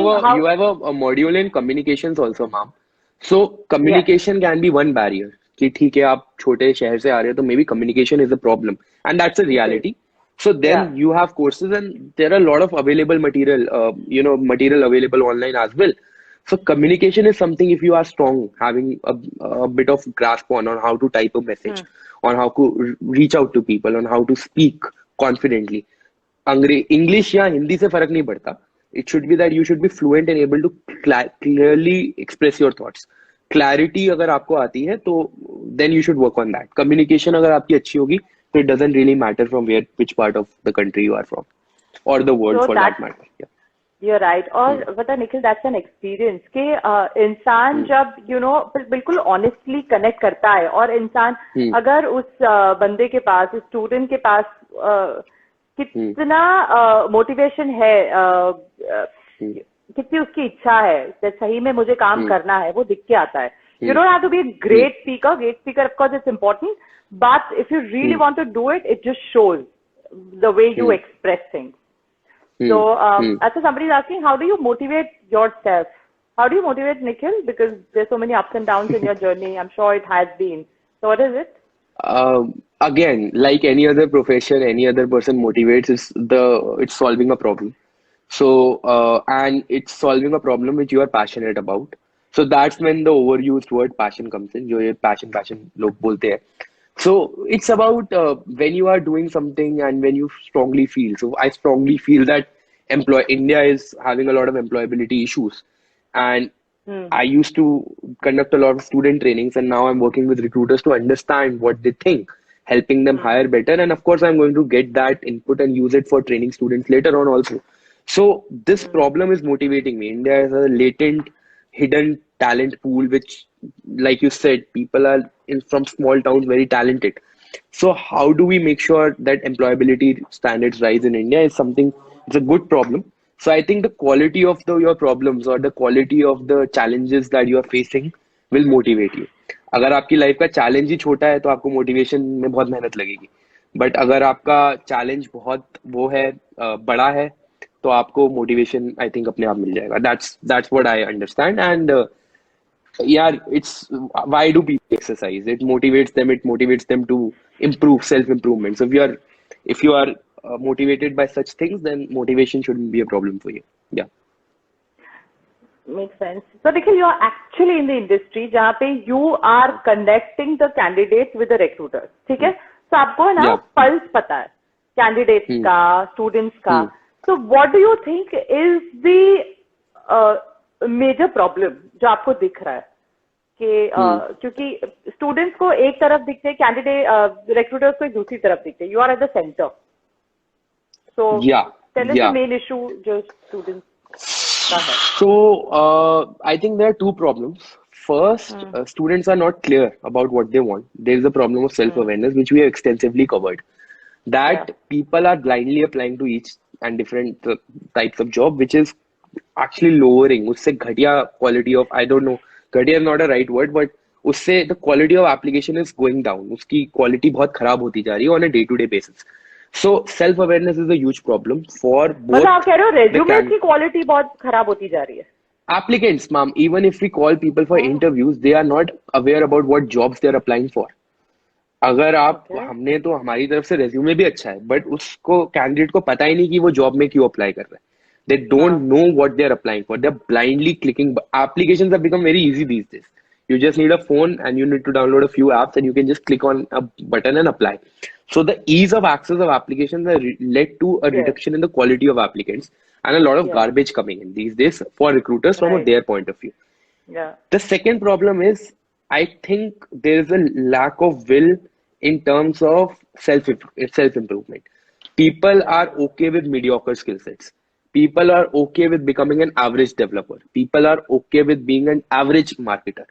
have a module in communications also, ma'am. So communication can be one barrier. कि ठीक है आप छोटे शहर से आ रहे हो तो maybe communication is a problem, and that's a reality. So then you have courses, and there are a lot of available material, material available online as well. So communication is something, if you are strong, having a bit of grasp on how to type a message, on how to reach out to people, on how to speak confidently. English या हिंदी से फर्क नहीं पड़ता. It should be that you should be fluent and able to clearly express your thoughts. Clarity अगर आपको आती है तो then you should work on that. Communication अगर आपकी अच्छी होगी, so it doesn't really matter from which part of the country you are from, or the world for that matter. Yeah. You're right. और पता निखिल, that's an experience कि इंसान जब बिल्कुल ऑनेस्टली कनेक्ट करता है, और इंसान अगर उस बंदे के पास, उस स्टूडेंट के पास कितना मोटिवेशन है, कितनी उसकी इच्छा है, सही में मुझे काम करना है, वो दिख के आता है. You don't have to be a great speaker. Great speaker, of course, it's important. But if you really want to do it, it just shows the way you express things. So, actually, somebody is asking, how do you motivate yourself? How do you motivate Nikhil? Because there's so many ups and downs in your journey. I'm sure it has been. So, what is it? Again, like any other profession, any other person motivates, it's solving a problem. So, and it's solving a problem which you are passionate about. So that's when the overused word passion comes in. जो ये passion लोग बोलते हैं. So it's about when you are doing something and when you strongly feel. So I strongly feel that India is having a lot of employability issues, and I used to conduct a lot of student trainings, and now I'm working with recruiters to understand what they think, helping them hire better. And of course, I'm going to get that input and use it for training students later on also. So this problem is motivating me. India is a latent, hidden talent pool, which, like you said, people are from small towns very talented. So how do we make sure that employability standards rise in India is something, it's a good problem. So I think the quality of your problems or the quality of the challenges that you are facing will motivate you. अगर आपकी life का challenge ही छोटा है तो आपको motivation में बहुत मेहनत लगेगी. बट अगर आपका चैलेंज बहुत बड़ा है तो आपको मोटिवेशन आई थिंक अपने आप मिल जाएगा. That's what I understand. And yeah, it's why do people exercise? It motivates them to improve, self-improvement. So if you are motivated by such things, then motivation shouldn't be a problem for you. Yeah. Makes sense. So Nikhil, you are actually in the industry जहाँ पे you are connecting the candidates with the recruiters. ठीक है? So आपको है ना pulse पता है candidates का, students का. So what do you think is the major problem जो आपको दिख रहा है कि क्योंकि स्टूडेंट्स को एक तरफ दिखते हैं, कैंडिडेट रिक्रूटर्स को एक दूसरी तरफ दिखते हैं. You are at the centre. So tell us the main issue जो स्टूडेंट्स का है. So I think there are two problems. First, students are not clear about what they want. There is a problem of self-awareness, which we have extensively covered. That people are blindly applying to each and different types of job, which is actually lowering, उससे घटिया quality of, I don't know, घटिया is not a right word, but उससे the quality of application is going down. उसकी quality बहुत खराब होती जा रही है on a day-to-day basis. So self-awareness is a huge problem for both. मतलब आप कह रहे हो resumes की quality बहुत खराब होती जा रही है? Applicants, ma'am, even if we call people for interviews, they are not aware about what jobs they are applying for. अगर आप हमने तो हमारी तरफ से resume भी अच्छा है, but उसको candidate को पता ही नहीं कि वो job में क्यों apply कर रहा है. They don't know what they're applying for. They're blindly clicking. Applications have become very easy these days. You just need a phone and you need to download a few apps and you can just click on a button and apply. So the ease of access of applications has led to a Yes. reduction in the quality of applicants and a lot of Yes. garbage coming in these days for recruiters from Right. their point of view. Yeah. The second problem is, I think there is a lack of will in terms of self improvement. People are okay with mediocre skill sets. People are okay with becoming an average developer. People are okay with being an average marketer.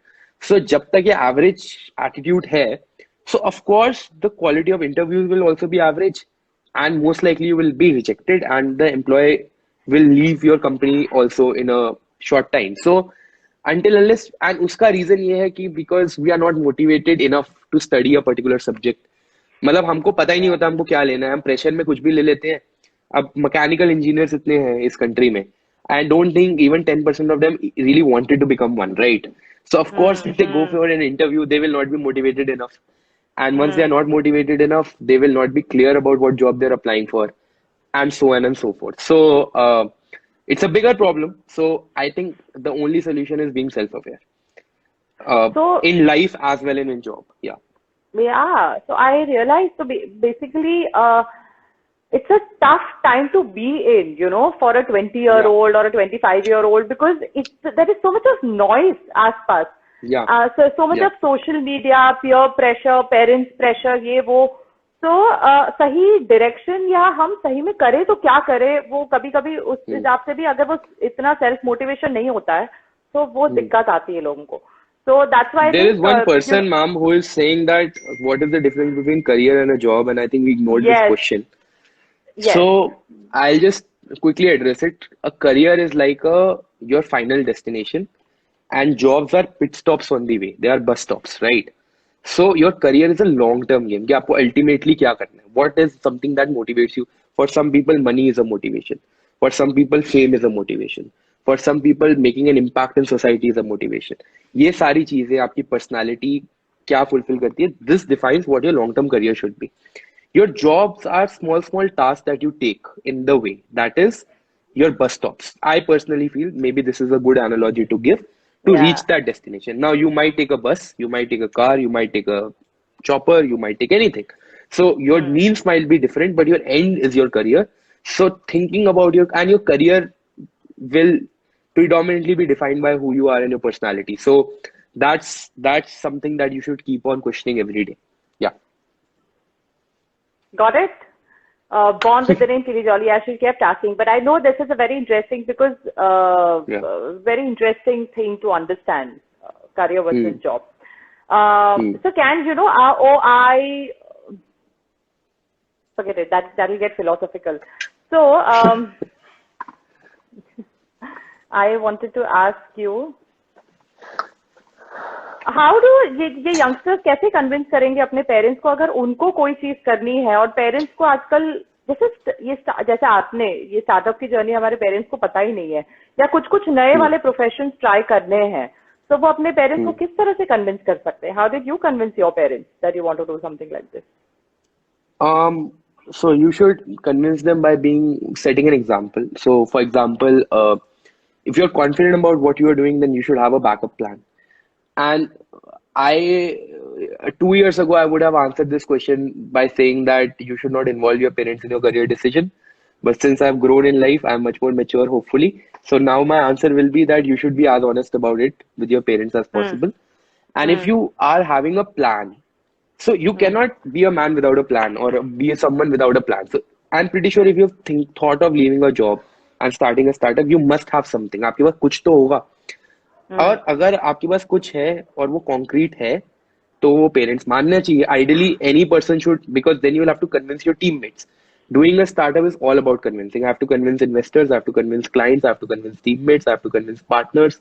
So जब तक ये average attitude है, so of course the quality of interviews will also be average, and most likely you will be rejected, and the employee will leave your company also in a short time. So until unless, and उसका reason ये है कि because we are not motivated enough to study a particular subject. मतलब हमको पता ही नहीं होता हमको क्या लेना है, हम प्रेशर में कुछ भी ले लेते हैं. अब मैकेनिकल इंजीनियर्स इतने हैं इस कंट्री में. I don't think even 10% of them really wanted to become one, right? So of course, if they go for an interview, they will not be motivated enough. And once they are not motivated enough, they will not be clear about what job they're applying for, and so on and so forth. So it's a bigger problem. So I think the only solution is being self-aware So in life as well and in job. Yeah. yeah, so I realized, so basically, it's a tough time to be in, you know, for a 20-year-old or a 25-year-old, because there is so much of noise आसपास. Yeah. So much of social media, peer pressure, parents pressure, ये वो. So सही direction या हम सही में करें तो क्या करें, वो कभी कभी उस हिसाब से भी अगर वो इतना self motivation नहीं होता है तो वो दिक्कत आती है लोगों को. So that's why I There think, is one person, ma'am, who is saying that what is the difference between career and a job, and I think we ignored this Yes. question. Yes. So I'll just quickly address it. A career is like your final destination, and jobs are pit stops on the way. They are bus stops, right? So your career is a long-term game. कि आपको ultimately क्या करना है? What is something that motivates you? For some people, money is a motivation. For some people, fame is a motivation. For some people, making an impact in society is a motivation. ये सारी चीजें आपकी personality क्या fulfill करती है? This defines what your long-term career should be. Your jobs are small tasks that you take in the way. That is your bus stops. I personally feel maybe this is a good analogy to give to Yeah. reach that destination. Now, you might take a bus, you might take a car, you might take a chopper, you might take anything. So your means might be different, but your end is your career. So thinking about your career will predominantly be defined by who you are and your personality. So that's something that you should keep on questioning every day. Yeah. Got it? Born with the name Chili Jolly, as she kept asking. But I know this is a very interesting because very interesting thing to understand, career versus job. So can you know? I forget it. That will get philosophical. So I wanted to ask you. How do ये youngsters कैसे convince करेंगे अपने parents को अगर उनको कोई चीज करनी है, और पेरेंट्स को आजकल जैसे आपने ये स्टार्टअप की जर्नी, हमारे पेरेंट्स को पता ही नहीं है, या कुछ नए वाले प्रोफेशंस ट्राई करने हैं, तो वो अपने पेरेंट्स को किस तरह से कन्विंस कर सकते हैं? How did you convince your parents that you want to do something like this? So you should convince them by setting an example. So for example, if you're confident about what you are doing, then you should have a backup plan. And 2 years ago, I would have answered this question by saying that you should not involve your parents in your career decision. But since I've grown in life, I'm much more mature, hopefully. So now my answer will be that you should be as honest about it with your parents as possible. And if you are having a plan, so you cannot be a man without a plan or be someone without a plan. So I'm pretty sure if you've thought of leaving a job and starting a startup, you must have something. आपके पास कुछ तो होगा. और अगर आपके पास कुछ है और वो कॉन्क्रीट है तो वो पेरेंट्स मानना चाहिए. Ideally any person should, because then you will have to convince your teammates. Doing a startup is all about convincing. I have to convince investors, I have to convince clients, I have to convince teammates, I have to convince partners,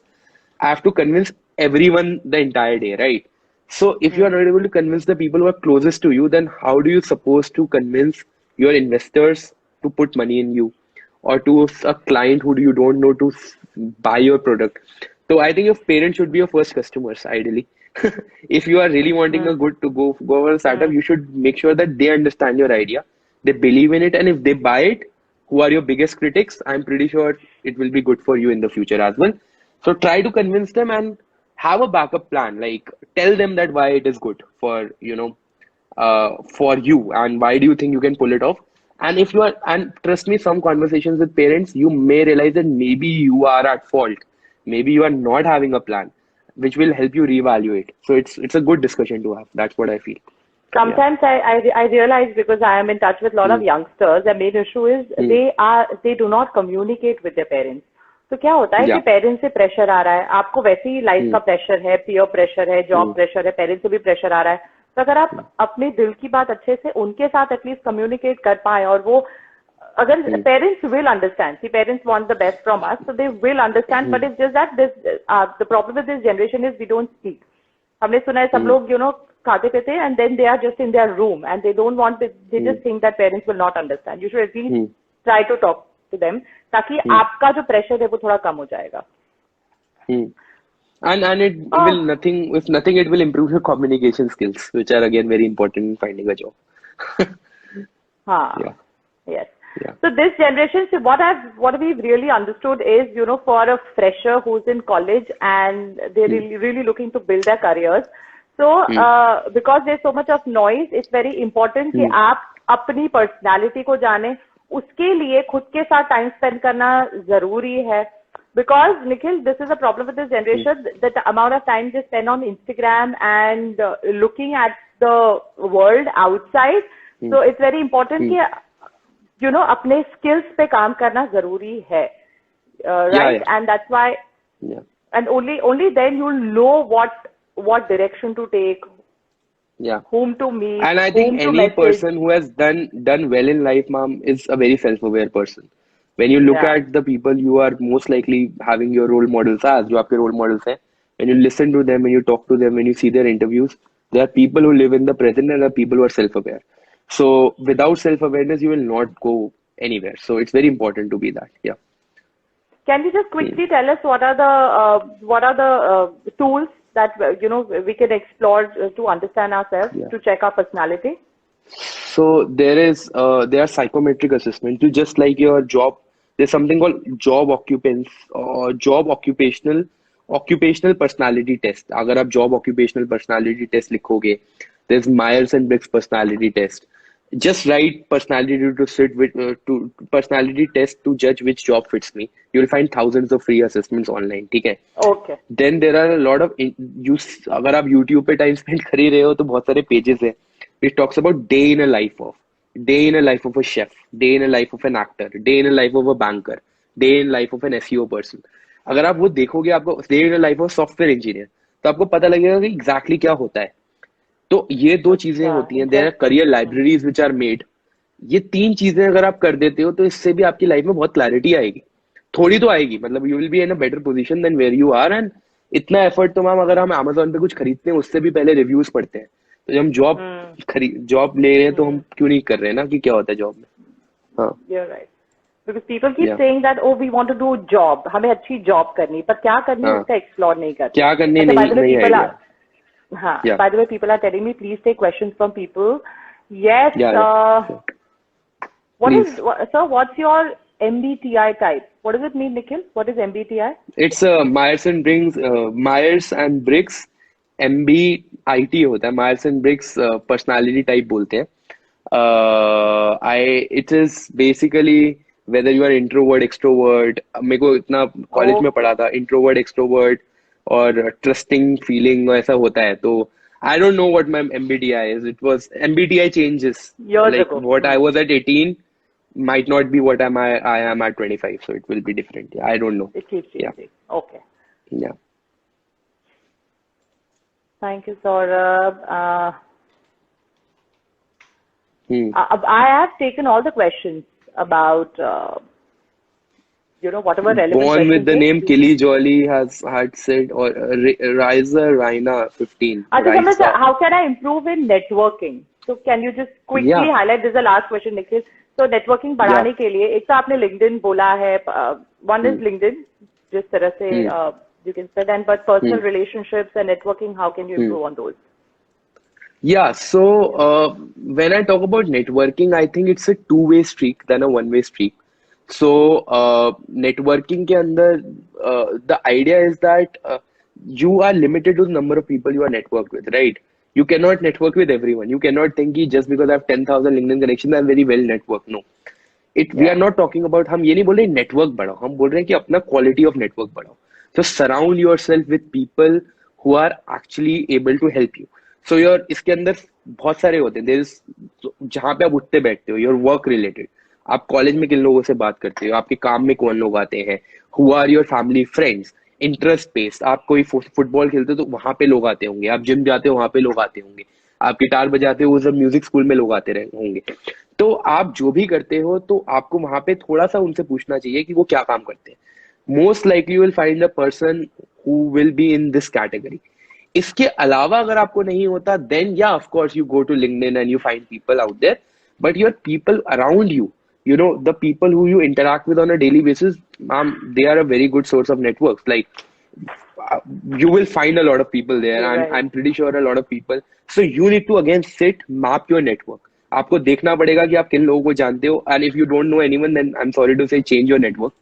I have to convince everyone the entire day, right? So if you are not able to convince the people who are closest to you, then how do you supposed to convince your investors to put money in you, or to a client who you don't know to buy your product? So I think your parents should be your first customers, ideally. If you are really wanting a good to go for a startup, you should make sure that they understand your idea, they believe in it, and if they buy it, who are your biggest critics, I'm pretty sure it will be good for you in the future as well. So try to convince them and have a backup plan. Like tell them that why it is good for, for you and why do you think you can pull it off. And if you are, and trust me, some conversations with parents, you may realize that maybe you are at fault. Maybe you are not having a plan, which will help you reevaluate. So it's a good discussion to have. That's what I feel. Yeah. Sometimes I realize, because I am in touch with a lot of youngsters, the main issue is they do not communicate with their parents. तो क्या होता है कि Yeah. Parents से pressure आ रहा है, आपको वैसे ही लाइफ का प्रेशर है, पीयर प्रेशर है, जॉब प्रेशर है, पेरेंट्स से भी प्रेशर आ रहा है. तो अगर आप अपने दिल की बात अच्छे से उनके साथ एटलीस्ट कम्युनिकेट कर पाए, और वो अगर parents will understand, see parents want the best from us, so they will understand, but it's just that this the problem with this generation is we don't speak. हमने सुना है सब लोग खाते पीते and then they are just in their room and they don't want, they just think that parents will not understand. You should at least try to talk to them, ताकि आपका जो प्रेशर है वो थोड़ा कम हो जाएगा. And it will nothing, if nothing, it will improve your communication skills, which are again very important in finding a job. Yeah. Yes. Yeah. So this generation, so what we've really understood is, for a fresher who's in college and they're really looking to build their careers. So because there's so much of noise, it's very important कि आप अपनी personality को जाने, उसके लिए खुद के साथ time spend करना जरूरी है. Because Nikhil, this is a problem with this generation, that the amount of time they spend on Instagram and looking at the world outside. So it's very important कि अपने skills पे काम करना जरूरी है, right? Yeah. And that's why, and only then you'll know what direction to take, Yeah. whom to meet, And I think whom to any message. person who has done well in life, ma'am, is a very self-aware person. When you look Yeah. at the people you are most likely having your role models as, जो आपके role models हैं, when you listen to them, when you talk to them, when you see their interviews, there are people who live in the present and there are people who are self-aware. So without self-awareness, you will not go anywhere. So it's very important to be that. Yeah. Can you just quickly tell us what are the tools that we can explore to understand ourselves, to check our personality? So there are psychometric assessment to just like your job. There's something called job occupants or job occupational personality test. अगर आप job occupational personality test लिखोगे, there's Myers and Briggs personality test. Just write personality to sit with to personality test to judge which job fits me. You'll find thousands of free assessments online. ठीक है? Okay. Then there are a lot of अगर आप YouTube पे time spend कर ही रहे हो तो बहुत सारे pages हैं. It talks about day in a life of a chef, day in a life of an actor, day in a life of a banker, day in life of an SEO person. अगर आप वो देखोगे, आपको day in a life of software engineer, तो आपको पता लगेगा कि exactly क्या होता है. तो ये दो चीजें होती हैं. There are career libraries which are made. ये तीन चीजें अगर आप कर देते हो तो इससे भी आपकी लाइफ में बहुत क्लैरिटी आएगी. थोड़ी तो आएगी, मतलब you will be in a better position than where you are. And इतना एफर्ट तो मैम, अगर हम Amazon पे कुछ खरीदते हैं उससे भी पहले रिव्यूज पढ़ते हैं. तो जब हम जॉब ले रहे हैं तो हम क्यों नहीं कर रहे हैं ना कि क्या होता है जॉब में. हाँ. You're right. Because people keep saying that, oh, we want to do job, हमें अच्छी जॉब करनी, पर क्या करनी है उसका एक्सप्लोर नहीं करते. क्या करनी नहीं आएगा. हाँ. By the way, people are telling me, please take questions from people. Yes. Sir, what's your MBTI type? What does it mean, Nikhil? What is MBTI? It's Myers and Briggs. MBIT होता है, Myers and Briggs personality type बोलते हैं. It is basically whether you are introvert, extrovert. मेरे को इतना college में पढ़ा था, introvert, extrovert और trusting feeling ऐसा होता है. तो I don't know what my MBTI is. It was MBTI changes. Like what I was at 18 might not be what I am at 25. So it will be different. Yeah, I don't know. It keeps changing. Okay. Yeah. Thank you, Saurabh. I have taken all the questions about, whatever relevant Born with the name Killy Jolly had said, or Raina 15. How can I improve in networking? So can you just quickly highlight? This is the last question, Nikhil. So networking बढ़ाने के लिए, एक तो आपने LinkedIn बोला है. One is LinkedIn, जिस तरह से you can say that, but personal relationships and networking, how can you improve on those? Yeah, so when I talk about networking, I think it's a two-way streak than a one-way streak. So networking के अंदर the idea is that you are limited to the number of people you are networked with, right? You cannot network with everyone. You cannot think कि just because I have 10,000 LinkedIn connections, I'm very well networked. No. We are Yeah. not talking about, हम ये नहीं बोल रहे network बढ़ाओ, हम बोल रहे हैं कि अपना quality of network बढ़ाओ. So surround yourself with people who are actually able to help you. So इसके अंदर बहुत सारे होते हैं. There is जहाँ पे आप उठते बैठते हो, your work related. आप कॉलेज में किन लोगों से बात करते हो, आपके काम में कौन लोग आते हैं, who are your family friends, interest based. आप कोई फुटबॉल खेलते हो तो वहां पे लोग आते होंगे, आप जिम जाते हो वहां पे लोग आते होंगे, आप गिटार बजाते हो जब म्यूजिक स्कूल में लोग आते रहे होंगे. तो आप जो भी करते हो तो आपको वहां पे थोड़ा सा उनसे पूछना चाहिए कि वो क्या काम करते हैं. Most likely you will find the person who will be in this category. इसके अलावा अगर आपको नहीं होता, देन या of course you go to LinkedIn and you find people out there, but your people around you, you know, the people who you interact with on a daily basis, they are a very good source of networks. Like you will find a lot of people there, You're and right. I'm pretty sure a lot of people. So you need to again sit, map your network. आपको देखना पड़ेगा कि आप किन लोगों को जानते हो, and if you don't know anyone, then I'm sorry to say change your network.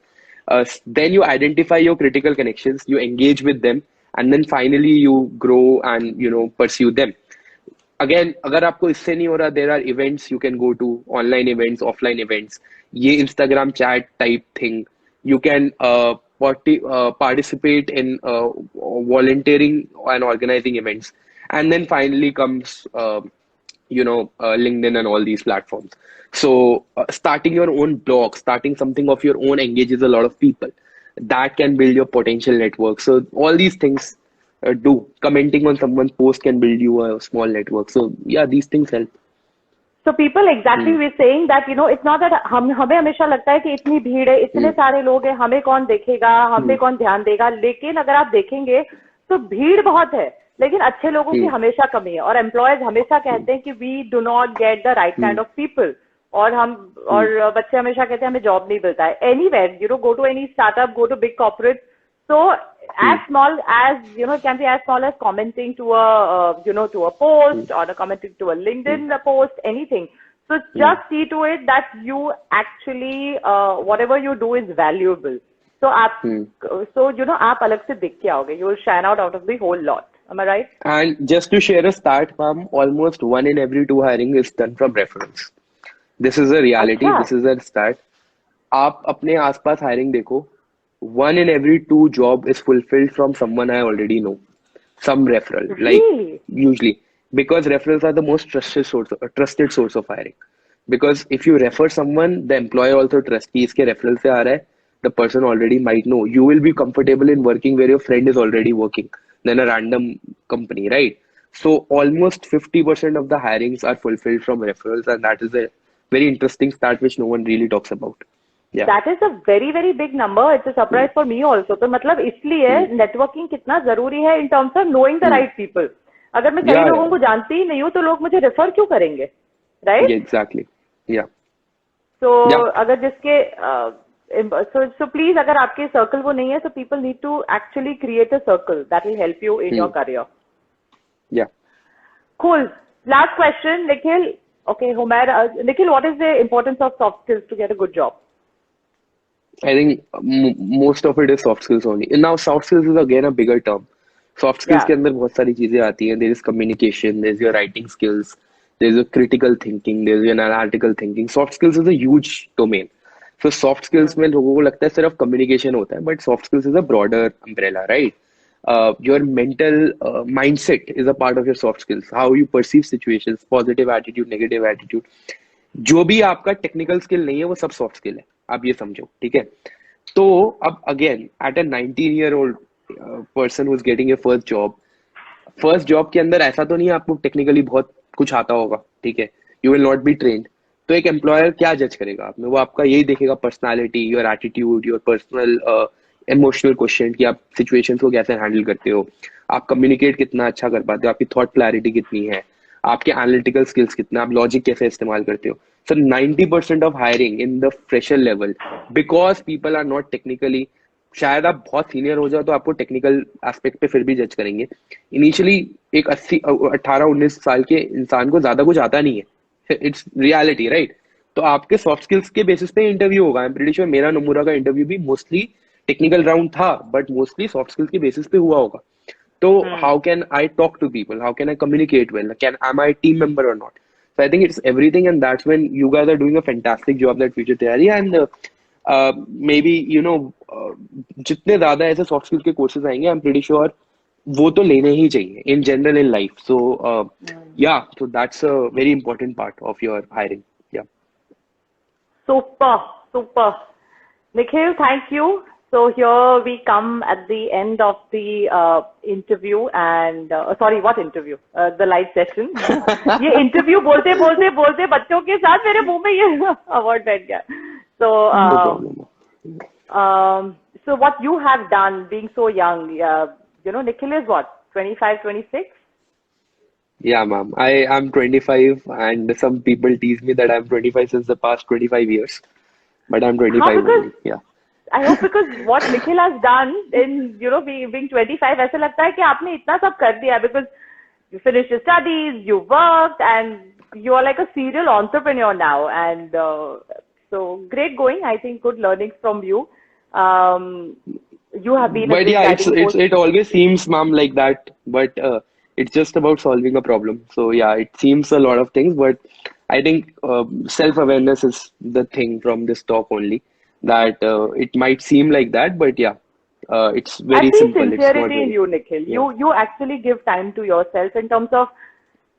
Then you identify your critical connections, you engage with them, and then finally you grow and you know pursue them. Again अगर आपको इससे नहीं हो रहा, there are events you can go to, online events, offline events, ये Instagram chat type thing. You can participate in volunteering and organizing events. And then finally comes LinkedIn and all these platforms. So starting your own blog, starting something of your own engages a lot of people. That can build your potential network. So all these things do. Commenting on someone's post can build you a small network. So yeah, these things help. So people exactly Hmm. were saying that it's not that हमें हमेशा लगता है कि इतनी भीड़ है, इतने सारे लोग हैं, हमें कौन देखेगा, हम पे कौन ध्यान देगा. लेकिन अगर आप देखेंगे तो भीड़ बहुत है, लेकिन अच्छे लोगों की हमेशा कमी है. और एम्प्लॉयज हमेशा कहते हैं कि we do not get the right kind of people. और बच्चे हमेशा कहते हैं हमें जॉब नहीं मिलता है. Anywhere go to any startup, go to big corporate. So as small as it can be as small as commenting to a to a post, or commenting to a LinkedIn post, anything. So just see to it that you actually whatever you do is valuable. So आप अलग से दिख के आओगे. You will shine out of the whole lot. Am I right? And just to share a stat, ma'am, almost 1 in every 2 hiring is done from reference. This is a reality. अच्छा. This is a stat. आप अपने आसपास hiring देखो, 1 in every 2 job is fulfilled from someone I already know, some referral. Like Really? usually, because referrals are the most trusted source of hiring. Because if you refer someone, the employer also trusts कि इसके referral से आ रहा है, the person already might know. You will be comfortable in working where your friend is already working than a random company, right? So almost 50% of the hirings are fulfilled from referrals, and that is a very interesting stat which no one really talks about. Yeah. That is a very very big number. It's a surprise for me also. तो मतलब इसलिए networking कितना जरूरी है in terms of knowing the right people. अगर मैं कई लोगों को जानती ही नहीं हूँ तो लोग मुझे रेफर क्यों करेंगे, right? Yeah, exactly. Yeah. So Yeah. अगर जिसके so please अगर आपके सर्कल वो नहीं है, so people need to actually create a circle that will help you in your career. Yeah. Cool. Last question, Nikhil. Okay, Homer. Nikhil, what is the importance of soft skills to get a good job? I think most of it is soft skills only. And now soft skills is again a bigger term. Soft skills Yeah. के अंदर बहुत सारी चीजें आती हैं. There is communication, there is your writing skills, there is your critical thinking, there is your analytical thinking. Soft skills is a huge domain. So soft skills में लोगों को लगता है सिर्फ communication होता है, but soft skills is a broader umbrella, right? Your mental mindset is a part of your soft skills. How you perceive situations, positive attitude, negative attitude. जो भी आपका टेक्निकल स्किल नहीं है वो सब सॉफ्ट स्किल है, आप ये समझो, ठीक है? तो अब again at a 19-year-old person who is getting a first job के अंदर ऐसा तो नहीं है आपको टेक्निकली बहुत कुछ आता होगा, ठीक है? You will not be trained. तो एक एम्प्लॉयर क्या जज करेगा आप में? वो आपका यही देखेगा, personality, your attitude, your personal emotional question कि आप सिचुएशंस को कैसे हैंडल करते हो, आप कम्युनिकेट कितना अच्छा कर पाते हो, आपकी थॉट क्लैरिटी कितनी है, आपके एनालिटिकल स्किल्स कितना, आप लॉजिक कैसे इस्तेमाल करते हो. So 90% of hiring in the fresher level, because people are not technically, शायद आप बहुत सीनियर हो जाओ तो आपको टेक्निकल एस्पेक्ट पे फिर भी जज करेंगे. इनिशियली एक 18-19 साल के इंसान को ज्यादा कुछ आता नहीं है. It's reality, right? तो आपके सॉफ्ट स्किल्स के बेसिस पे इंटरव्यू होगा। आई एम प्रीटी श्योर मेरा नमूरा का इंटरव्यू भी मोस्टली टेक्निकल राउंड था, बट मोस्टली सॉफ्ट स्किल्स के बेसिस पे हुआ होगा। तो how can I talk to people, how can I communicate well, can am I a team member or not? So I think it's everything, and that's when you guys are doing a fantastic job at Future Theory. And maybe जितने ज्यादा ऐसे soft skills के courses आएंगे, I am pretty sure वो तो लेने ही चाहिए in general in life. So ya, so that's a very important part of your hiring. Ya, Super, super. Nikhil, thank you. So here we come at the end of the interview and sorry, what interview? The live session. ये interview बोलते बोलते बोलते बच्चों के साथ मेरे मुंह में ये award बैठ गया. So no problem. so what you have done being so young, Nikhil is what, 25, 26? Yeah, ma'am. I'm 25, and some people tease me that I'm 25 since the past 25 years, but I'm 25 because only. Yeah. I hope because what Nikhil has done in, being 25, ऐसा लगता है कि आपने इतना सब कर दिया, because you finished your studies, you worked, and you are like a serial entrepreneur now. And so great going. I think good learnings from you. You have been a But big yeah, guiding force. it always seems, ma'am, like that. But it's just about solving a problem. So yeah, it seems a lot of things, but I think self-awareness is the thing from this talk only. That it might seem like that, but yeah, it's I very see simple. It's not sincerity in very. you, Nikhil. Yeah. You actually give time to yourself in terms of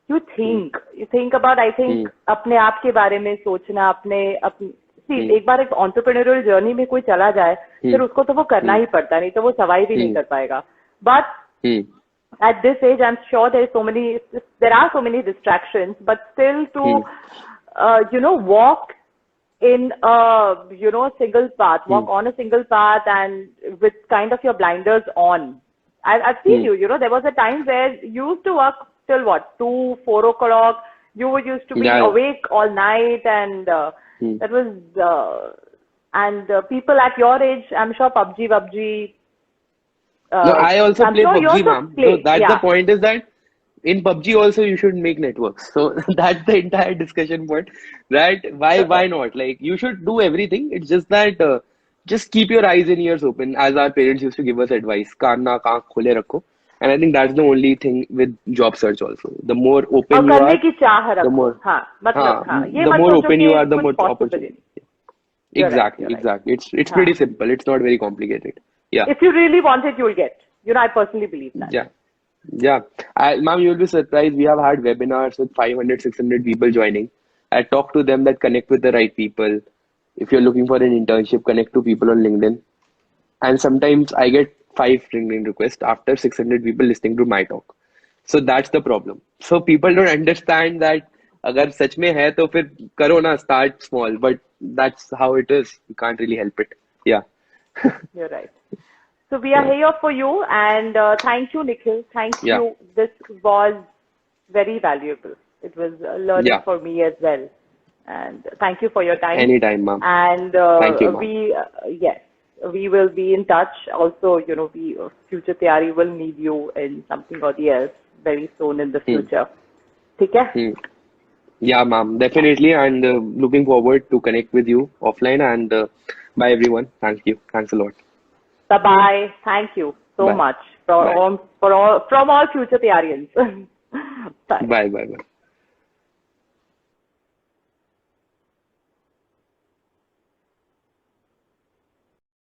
you think about, I think, अपने आप के बारे में सोचना, see, एक बार एक entrepreneurial journey में कोई चला जाए, फिर उसको तो वो करना ही पड़ता, नहीं तो वो survive ही नहीं कर पाएगा. But at this age, I'm sure there are so many distractions, but still to walk in a single path, walk on a single path, and with kind of your blinders on. I've seen you. There was a time where you used to work till what, 2, 4 o'clock. You used to be Yeah. awake all night, and that was and people at your age, I'm sure PUBG. No, I also I'm play sure you PUBG, also ma'am. play. So that's Yeah. the point, is that in PUBG also you should make networks. So that's the entire discussion point. Right? Why not? Like, you should do everything. It's just that just keep your eyes and ears open, as our parents used to give us advice. Kaan naak aankh khole rakho. And I think that's the only thing with job search also. The more और open you करने are, की चाह the रखो. more हाँ, मतलब हाँ, ये the मत more सोचो open कि you are, the कुछ more possible opportunity. नहीं. You're right. Exactly, You're right. exactly. It's हाँ. pretty simple. It's not very complicated. Yeah. If you really want it, you'll get. I personally believe that. Yeah. Yeah. Ma'am, you'll be surprised. We have had webinars with 500, 600 people joining. I talk to them that connect with the right people. If you're looking for an internship, connect to people on LinkedIn. And sometimes I get 5 LinkedIn requests after 600 people listening to my talk. So that's the problem. So people don't understand that अगर सच में है तो फिर करो ना, start small. But that's how it is. You can't really help it. Yeah. You're right. So we are here for you, and thank you, Nikhil. Thank Yeah. you. This was very valuable. It was learning Yeah. for me as well. And thank you for your time. Anytime, ma'am. And Thank you, ma'am. yes, we will be in touch. Also, Future Theory will need you in something or the else very soon in the future. ठीक है? Yeah, ma'am, definitely. And looking forward to connect with you offline. And bye, everyone. Thank you. Thanks a lot. Bye-bye. Thank you so Bye. much Bye. from all Future Theorians. Bye. Bye, bye, bye.